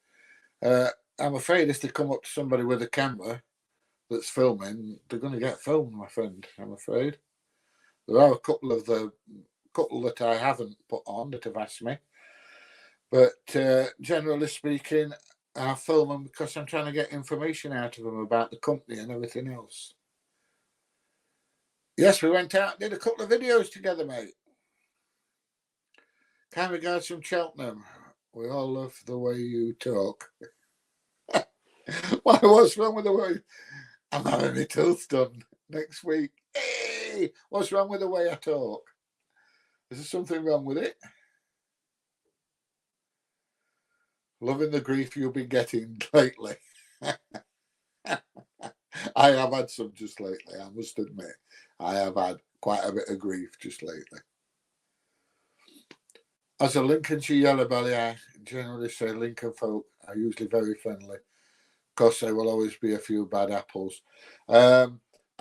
I'm afraid if they come up to somebody with a camera that's filming, they're going to get filmed, my friend. I'm afraid. There are a couple that I haven't put on that have asked me, but generally speaking, I film them because I'm trying to get information out of them about the company and everything else. Yes, we went out and did a couple of videos together, mate. Kind regards from Cheltenham. We all love the way you talk. Why, what's wrong with the way? I'm having my tooth done next week. Hey, what's wrong with the way I talk? Is there something wrong with it? Loving the grief you've been getting lately. I have had some just lately, I must admit. I have had quite a bit of grief just lately. As a Lincolnshire yellow belly, I generally say Lincoln folk are usually very friendly. Of course, there will always be a few bad apples. I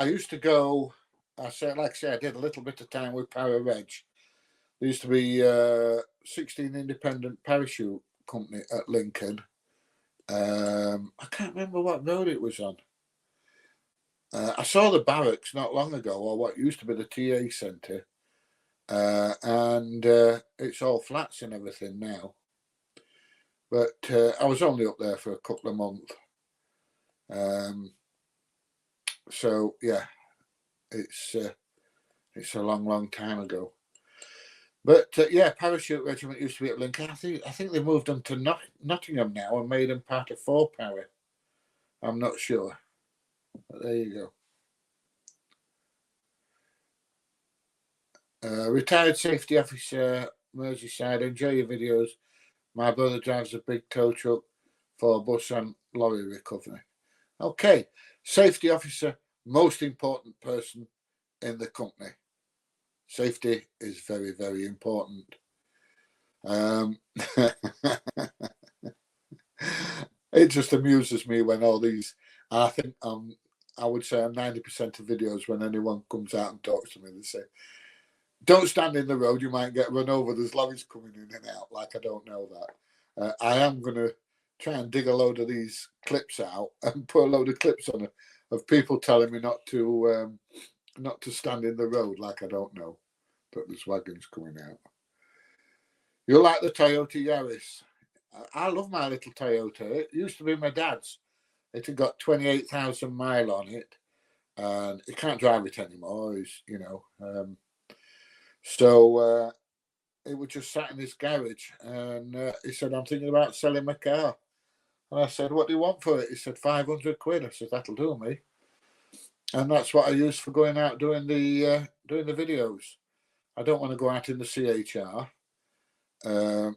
used to go, I did a little bit of time with Para Reg. There used to be 16 independent parachute company at Lincoln. I can't remember what road it was on. I saw the barracks not long ago, or what used to be the TA centre, and it's all flats and everything now. But I was only up there for a couple of months. So yeah, it's a long time ago. But yeah, parachute regiment used to be at Lincoln. I think they moved them to Nottingham now and made them part of 4 Para. I'm not sure. But there you go. Retired safety officer, Merseyside. Enjoy your videos. My brother drives a big tow truck for bus and lorry recovery. Okay, safety officer, most important person in the company. Safety is very, very important. It just amuses me when all these, I think I would say on 90% of videos, when anyone comes out and talks to me, they say, don't stand in the road, you might get run over, there's lorries coming in and out. Like I don't know that. I am going to try and dig a load of these clips out and put a load of clips on it of people telling me not to stand in the road, like I don't know that there's wagons coming out. You like the Toyota Yaris? I love my little Toyota. It used to be my dad's. It had got 28,000 miles on it, and he can't drive it anymore. So it was just sat in his garage, and he said, "I'm thinking about selling my car." And I said, "What do you want for it?" He said, 500 quid. I said, "That'll do me." And that's what I use for going out doing the videos. I don't want to go out in the CHR.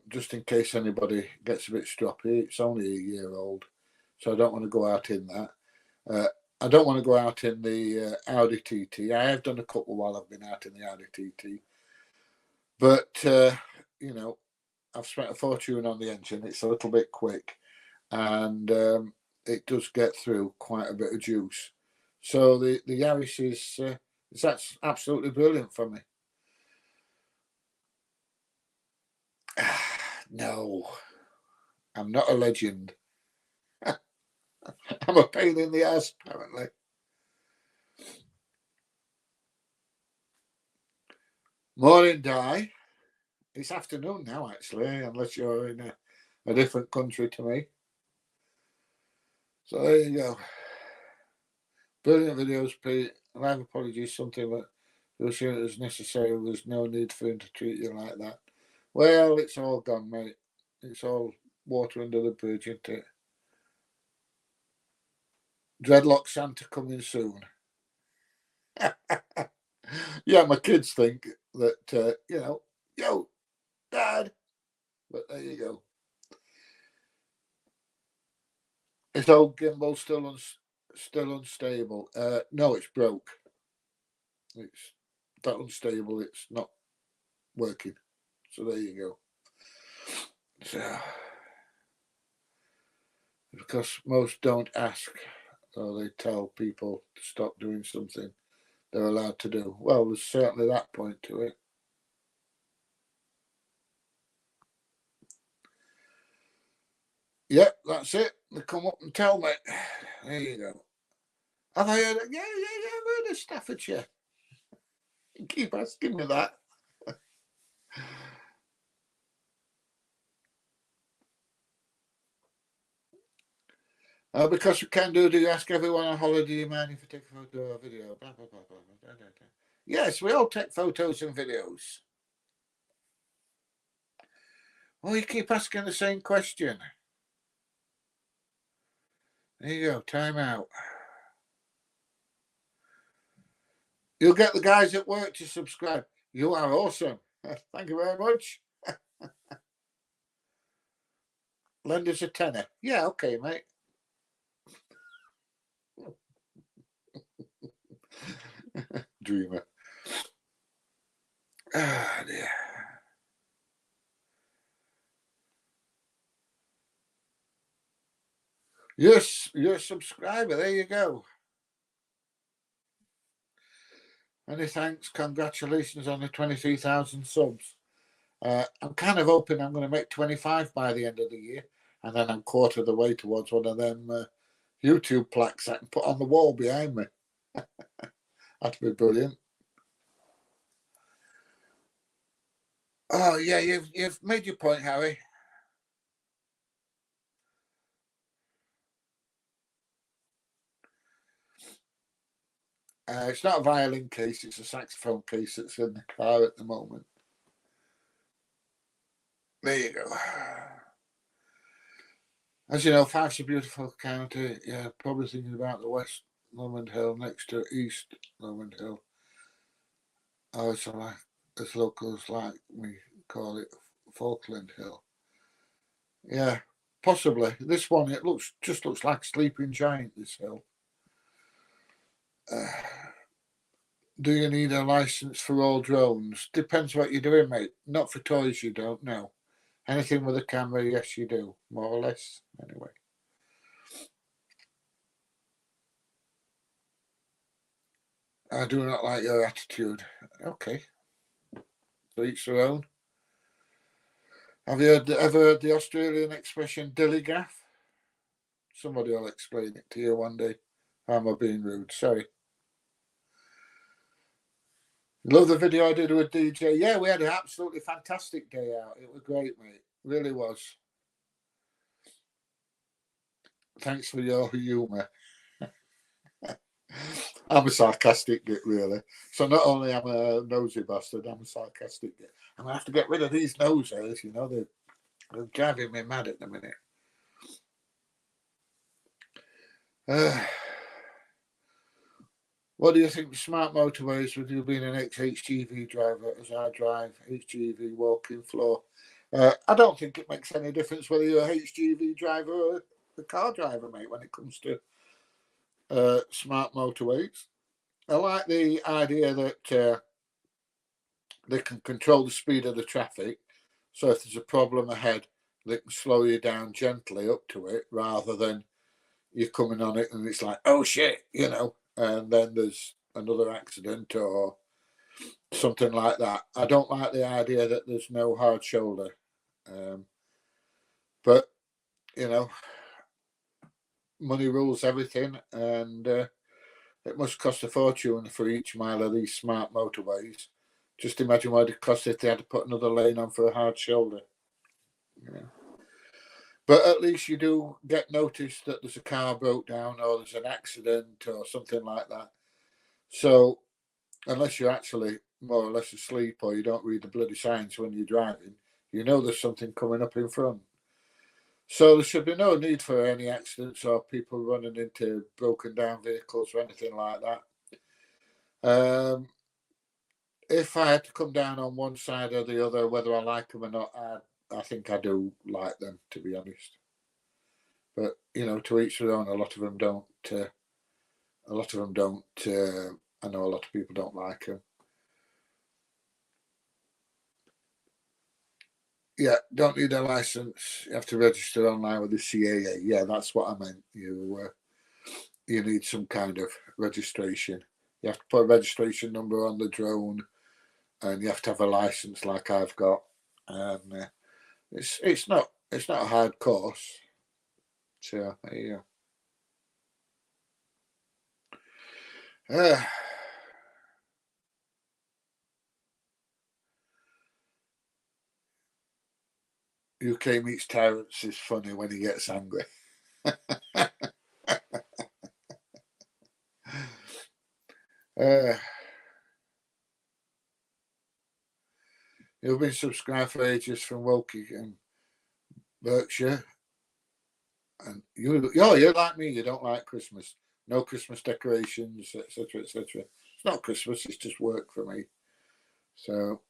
Just in case anybody gets a bit stroppy. It's only a year old, so I don't want to go out in that. I don't want to go out in the Audi TT. I have done a couple while I've been out in the Audi TT, but I've spent a fortune on the engine. It's a little bit quick, and it does get through quite a bit of juice. So the Yaris that's absolutely brilliant for me. No, I'm not a legend. I'm a pain in the ass, apparently. Morning, Di. It's afternoon now, actually, unless you're in a different country to me. So there you go. Brilliant videos, Pete. Live apologies, something that you'll see it as necessary. There's no need for him to treat you like that. Well, it's all gone, mate. It's all water under the bridge, isn't it? Dreadlock Santa coming soon. Yeah, my kids think that, yo, Dad. But there you go. Is old Gimbal still unstable? No, it's broke. It's that unstable. It's not working. So there you go. So, because most don't ask, so they tell people to stop doing something they're allowed to do. Well, there's certainly that point to it. Yep, that's it. They come up and tell me. There you go. Have I heard it? Yeah, I've heard of Staffordshire. You keep asking me that. Because we can do you ask everyone on holiday, do you mind if you take a photo or video? Blah, blah, blah, blah, blah, blah. Yes, we all take photos and videos. Oh, you keep asking the same question. There you go, time out. You'll get the guys at work to subscribe. You are awesome. Thank you very much. lend us a tenner. Yeah, okay, mate. Dreamer. Ah, dear. Yes, you're a subscriber. There you go. Many thanks. Congratulations on the 23,000 subs. I'm kind of hoping I'm going to make 25 by the end of the year, and then I'm quarter of the way towards one of them YouTube plaques I can put on the wall behind me. That'd be brilliant. Oh yeah, you've made your point, Harry. It's not a violin case; it's a saxophone case that's in the car at the moment. There you go. As you know, Fife's a beautiful county. Yeah, probably thinking about the West Lomond Hill next to East Lomond Hill. Oh, it's like as locals like me call it, Falkland Hill. Yeah, possibly. This one, it just looks like Sleeping Giant, this hill. Do you need a license for all drones? Depends what you're doing, mate. Not for toys, you don't know. Anything with a camera, yes, you do. More or less, anyway. I do not like your attitude. Okay. To each their own. Have you ever heard the Australian expression dillygaff? Somebody will explain it to you one day. Am I being rude? Sorry. Love the video I did with DJ. Yeah, we had an absolutely fantastic day out. It was great, mate. Really was. Thanks for your humour. I'm a sarcastic git, really. So not only am I a nosy bastard, I'm a sarcastic git. I'm going to have to get rid of these noses, you know. They're driving me mad at the minute. What do you think of smart motorways with you being an ex-HGV driver as I drive HGV walking floor? I don't think it makes any difference whether you're a HGV driver or a car driver, mate, when it comes to smart motorways. I like the idea that they can control the speed of the traffic. So if there's a problem ahead, they can slow you down gently up to it rather than you're coming on it and it's like, oh shit, you know, and then there's another accident or something like that. I don't like the idea that there's no hard shoulder. But, you know, money rules everything, and it must cost a fortune for each mile of these smart motorways. Just imagine what it cost if they had to put another lane on for a hard shoulder. Yeah. But at least you do get notice that there's a car broke down or there's an accident or something like that. So unless you're actually more or less asleep or you don't read the bloody signs when you're driving, you know there's something coming up in front. So there should be no need for any accidents or people running into broken down vehicles or anything like that. If I had to come down on one side or the other, whether I like them or not, I think I do like them, to be honest. But you know, to each their own. A lot of them don't. A lot of them don't. I know a lot of people don't like them. Yeah, don't need a license. You have to register online with the CAA. Yeah, that's what I meant. You need some kind of registration. You have to put a registration number on the drone, and you have to have a license like I've got. And it's not a hard course. So there you go. UK meets tyrants is funny when he gets angry. You've been subscribed for ages from Woking and Berkshire. And you're like me, you don't like Christmas. No Christmas decorations, etc., etc. It's not Christmas, it's just work for me. So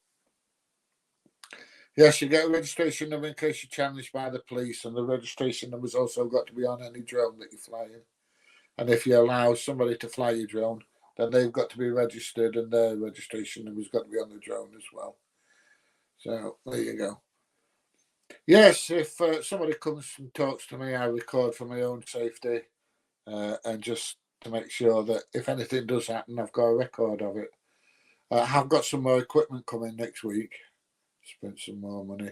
Yes, you get a registration number in case you're challenged by the police, and the registration number's also got to be on any drone that you're flying. And if you allow somebody to fly your drone, then they've got to be registered, and their registration number's got to be on the drone as well. So there you go. Yes, if somebody comes and talks to me, I record for my own safety, and just to make sure that if anything does happen, I've got a record of it. I've got some more equipment coming next week. Spent some more money.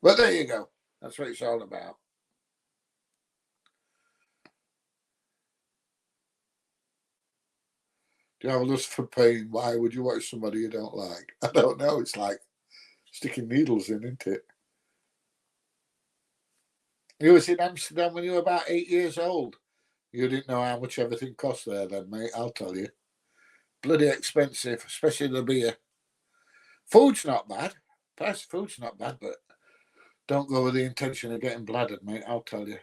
But there you go. That's what it's all about. Do you have a lust for pain? Why would you watch somebody you don't like? I don't know. It's like sticking needles in, isn't it? You was in Amsterdam when you were about 8 years old. You didn't know how much everything cost there then, mate, I'll tell you. Bloody expensive, especially the beer. Food's not bad. Price of food's not bad, but don't go with the intention of getting bladdered, mate, I'll tell you.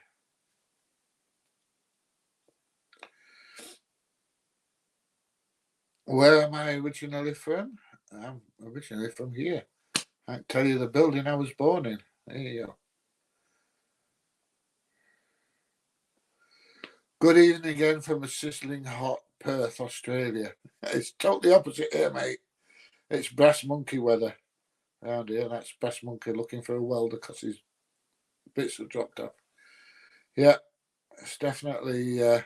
Where am I originally from? I'm originally from here. I can tell you the building I was born in. There you go. Good evening again from a sizzling hot Perth, Australia. It's totally opposite here, mate. It's brass monkey weather around here. That's brass monkey looking for a welder because his bits have dropped off. Yeah, it's definitely a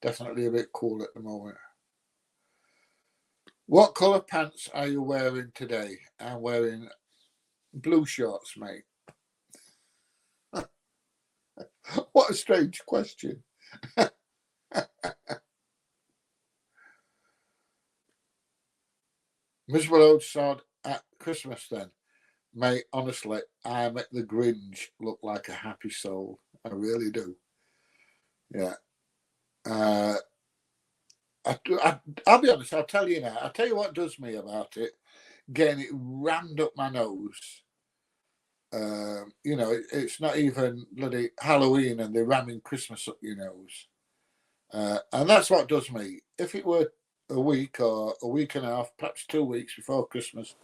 bit cool at the moment. What colour pants are you wearing today? I'm wearing blue shorts, mate. What a strange question. Miserable old sod at Christmas then. Mate, honestly, I make the Grinch look like a happy soul. I really do. Yeah. I'll be honest, I'll tell you now. I'll tell you what does me about it. Getting it rammed up my nose. You know, it's not even bloody Halloween and they're ramming Christmas up your nose. And that's what does me. If it were a week or a week and a half, perhaps 2 weeks before Christmas,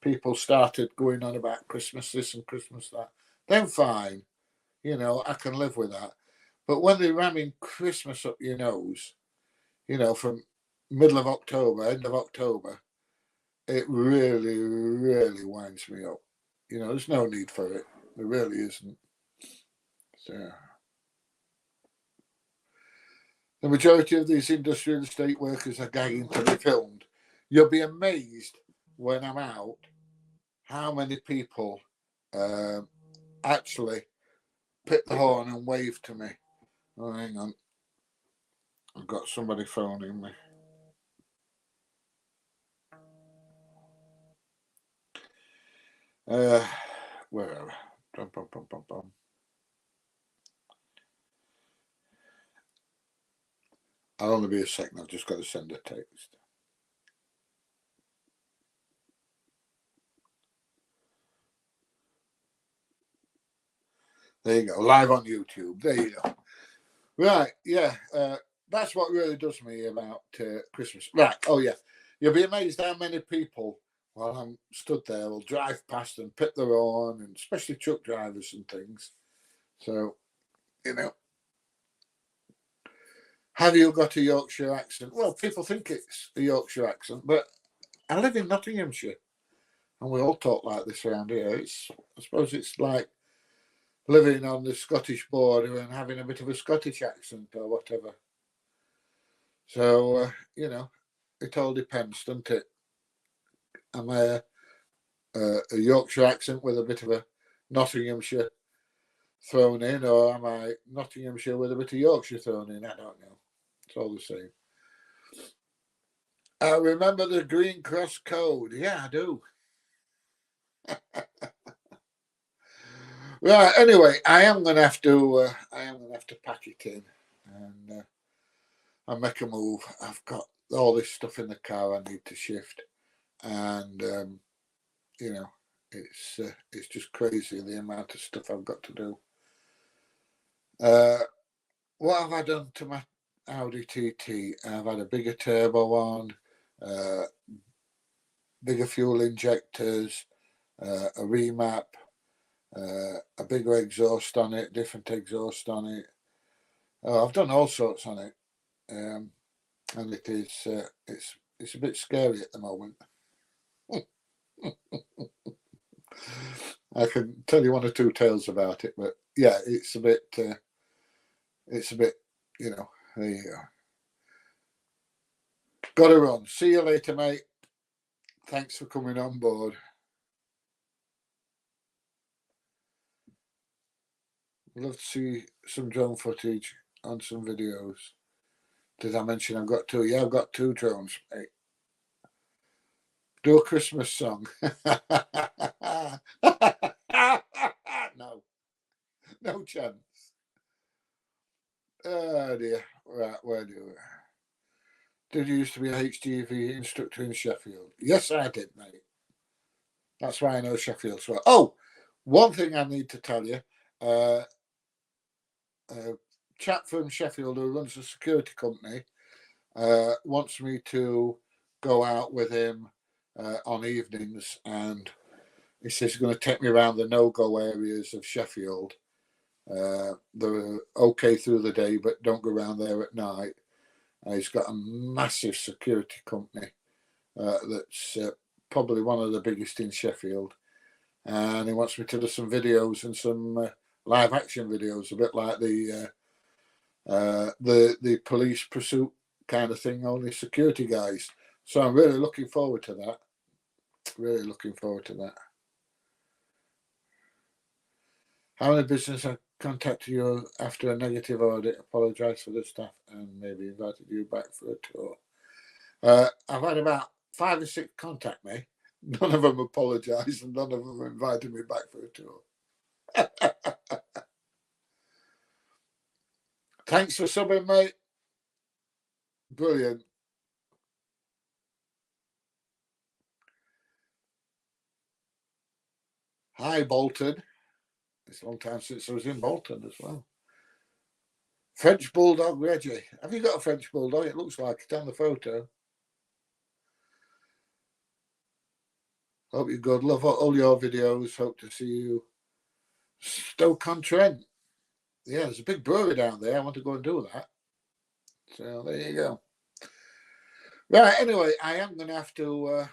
people started going on about Christmas this and Christmas that, then fine. You know, I can live with that. But when they're ramming Christmas up your nose, you know, from middle of October, end of October, it really, really winds me up. You know, there's no need for it. There really isn't. So, the majority of these industrial estate workers are gagging to be filmed. You'll be amazed when I'm out how many people actually pit the horn and wave to me. Oh, hang on. I've got somebody phoning me. Where are we? I'll only be a second. I've just got to send a text. There you go. Live on YouTube. There you go. Right. Yeah. That's what really does me about Christmas. Right. Oh, yeah. You'll be amazed how many people, while I'm stood there, will drive past and pit their horn, and especially truck drivers and things. So, you know, have you got a Yorkshire accent? Well, people think it's a Yorkshire accent, but I live in Nottinghamshire, and we all talk like this around here. I suppose it's like living on the Scottish border and having a bit of a Scottish accent or whatever. So, you know, it all depends, doesn't it? Am I a Yorkshire accent with a bit of a Nottinghamshire thrown in, or am I Nottinghamshire with a bit of Yorkshire thrown in? I don't know. It's all the same. I remember the Green Cross Code. Yeah, I do. Right. Anyway, I am going to have to pack it in and make a move. I've got all this stuff in the car I need to shift, and you know, it's just crazy the amount of stuff I've got to do. What have I done to my Audi TT? I've had a bigger turbo on, bigger fuel injectors, a remap, a bigger exhaust on it, different exhaust on it. Oh, I've done all sorts on it, and it is it's a bit scary at the moment. I can tell you one or two tales about it, but yeah, it's a bit, you know. There you go. Got to run. See you later, mate. Thanks for coming on board. Love to see some drone footage on some videos. Did I mention I've got two? Yeah, I've got 2 drones, mate. Do a Christmas song. No, no chance. Oh dear. Right, where do we? Did you used to be a HGV instructor in Sheffield? Yes, I did, mate. That's why I know Sheffield well. Oh, one thing I need to tell you. A chap from Sheffield who runs a security company wants me to go out with him on evenings, and he says he's going to take me around the no-go areas of Sheffield. They're okay through the day, but don't go around there at night. He's got a massive security company that's probably one of the biggest in Sheffield, and he wants me to do some videos and some live action videos, a bit like the police pursuit kind of thing, only security guys. So I'm really looking forward to that. Really looking forward to that. How many businesses have contacted you after a negative audit, apologised for the staff, and maybe invited you back for a tour? I've had about 5 or 6 contact me. None of them apologised, and none of them invited me back for a tour. Thanks for subbing, mate. Brilliant. Hi, Bolton. It's a long time since I was in Bolton as well. French Bulldog Reggie. Have you got a French Bulldog? It looks like it on the photo. Hope you're good. Love all your videos. Hope to see you. Stoke-on-Trent. Yeah, there's a big brewery down there. I want to go and do that. So there you go. Right, anyway, I am going to have to...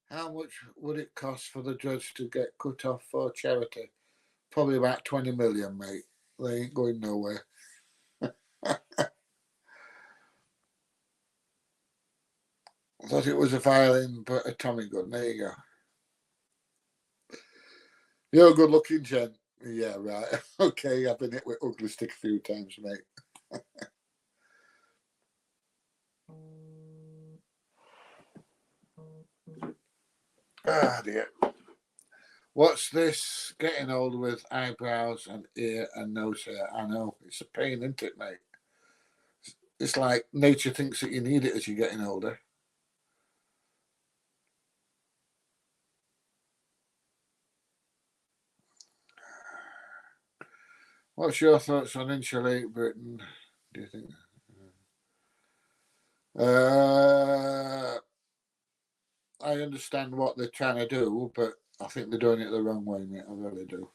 how much would it cost for the judge to get cut off for charity? Probably about 20 million, mate. They ain't going nowhere. I thought it was a violin, but a Tommy gun. There you go. You're a good-looking gent. Yeah, right. Okay, I've been hit with ugly stick a few times, mate. Ah, dear. What's this? Getting old with eyebrows and ear and nose hair. I know. It's a pain, isn't it, mate? It's like nature thinks that you need it as you're getting older. What's your thoughts on Insulate Britain? Do you think? I understand what they're trying to do, but I think they're doing it the wrong way, mate. I really do.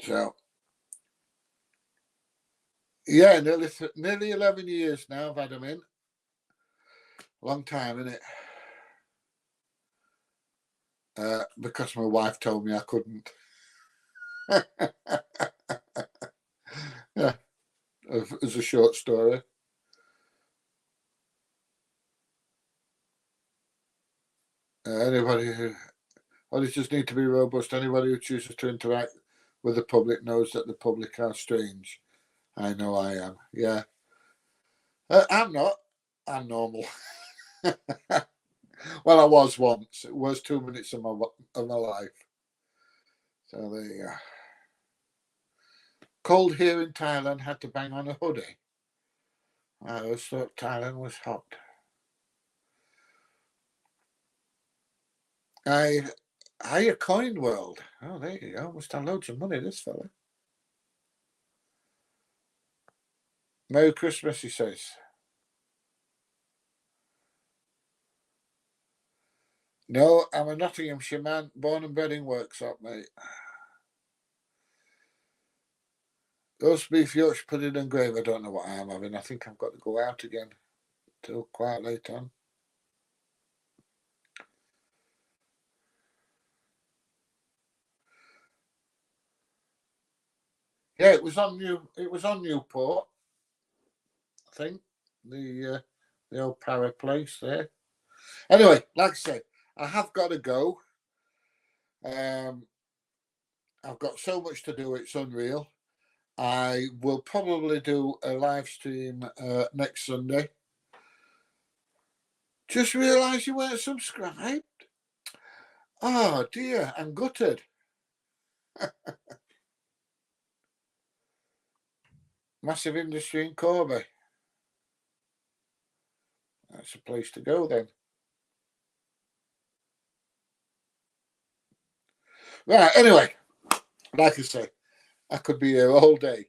So, yeah, nearly 11 years now I've had them in. Long time, isn't it? Because my wife told me I couldn't. Yeah, it's a short story. Auditors need to be robust. Anybody who chooses to interact with the public knows that the public are strange. I know I am. Yeah. I'm not. I'm normal. Well, I was once. It was 2 minutes of my life. So there you go. Cold here in Thailand, had to bang on a hoodie. I always thought Thailand was hot. Higher coin world. Oh, there you go. Must have loads of money, this fella. Merry Christmas, he says. No, I'm a Nottinghamshire man, born and bred in Worksop, mate. Roast beef, Yorkshire pudding and gravy. I don't know what I am having. I think I've got to go out again till quite late on. Yeah, it was on Newport, I think. The old Para place there. Anyway, like I said, I have got to go. I've got so much to do, it's unreal. I will probably do a live stream next Sunday. Just realised you weren't subscribed. Oh dear, I'm gutted. Massive industry in Corby. That's a place to go then. Right, anyway, like I say, I could be here all day.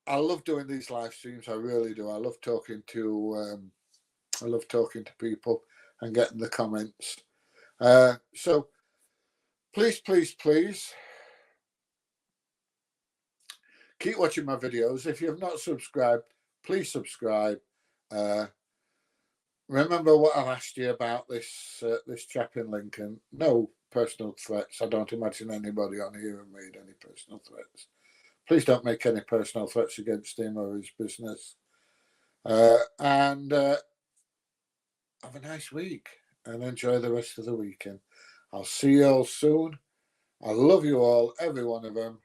I love doing these live streams, I really do. I love talking to people and getting the comments. So please keep watching my videos. If you have not subscribed, please subscribe. Remember what I've asked you about this chap in Lincoln. No personal threats. I don't imagine anybody on here have made any personal threats. Please don't make any personal threats against him or his business. And have a nice week and enjoy the rest of the weekend. I'll see you all soon. I love you all, every one of them.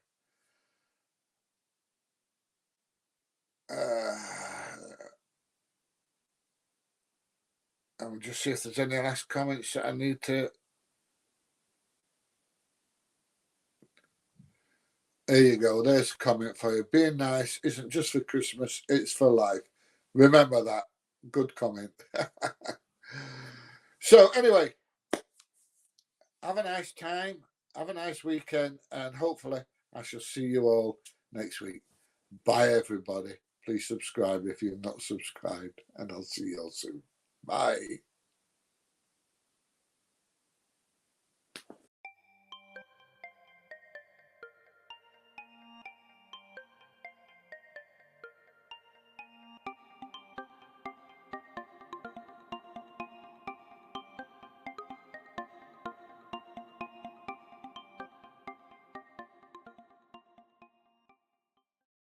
I'll just see if there's any last comments that I need to. There you go. There's a comment for you. Being nice isn't just for Christmas, it's for life. Remember that. Good comment. So anyway, have a nice time. Have a nice weekend. And hopefully I shall see you all next week. Bye, everybody. Please subscribe if you've not subscribed. And I'll see you all soon. Bye.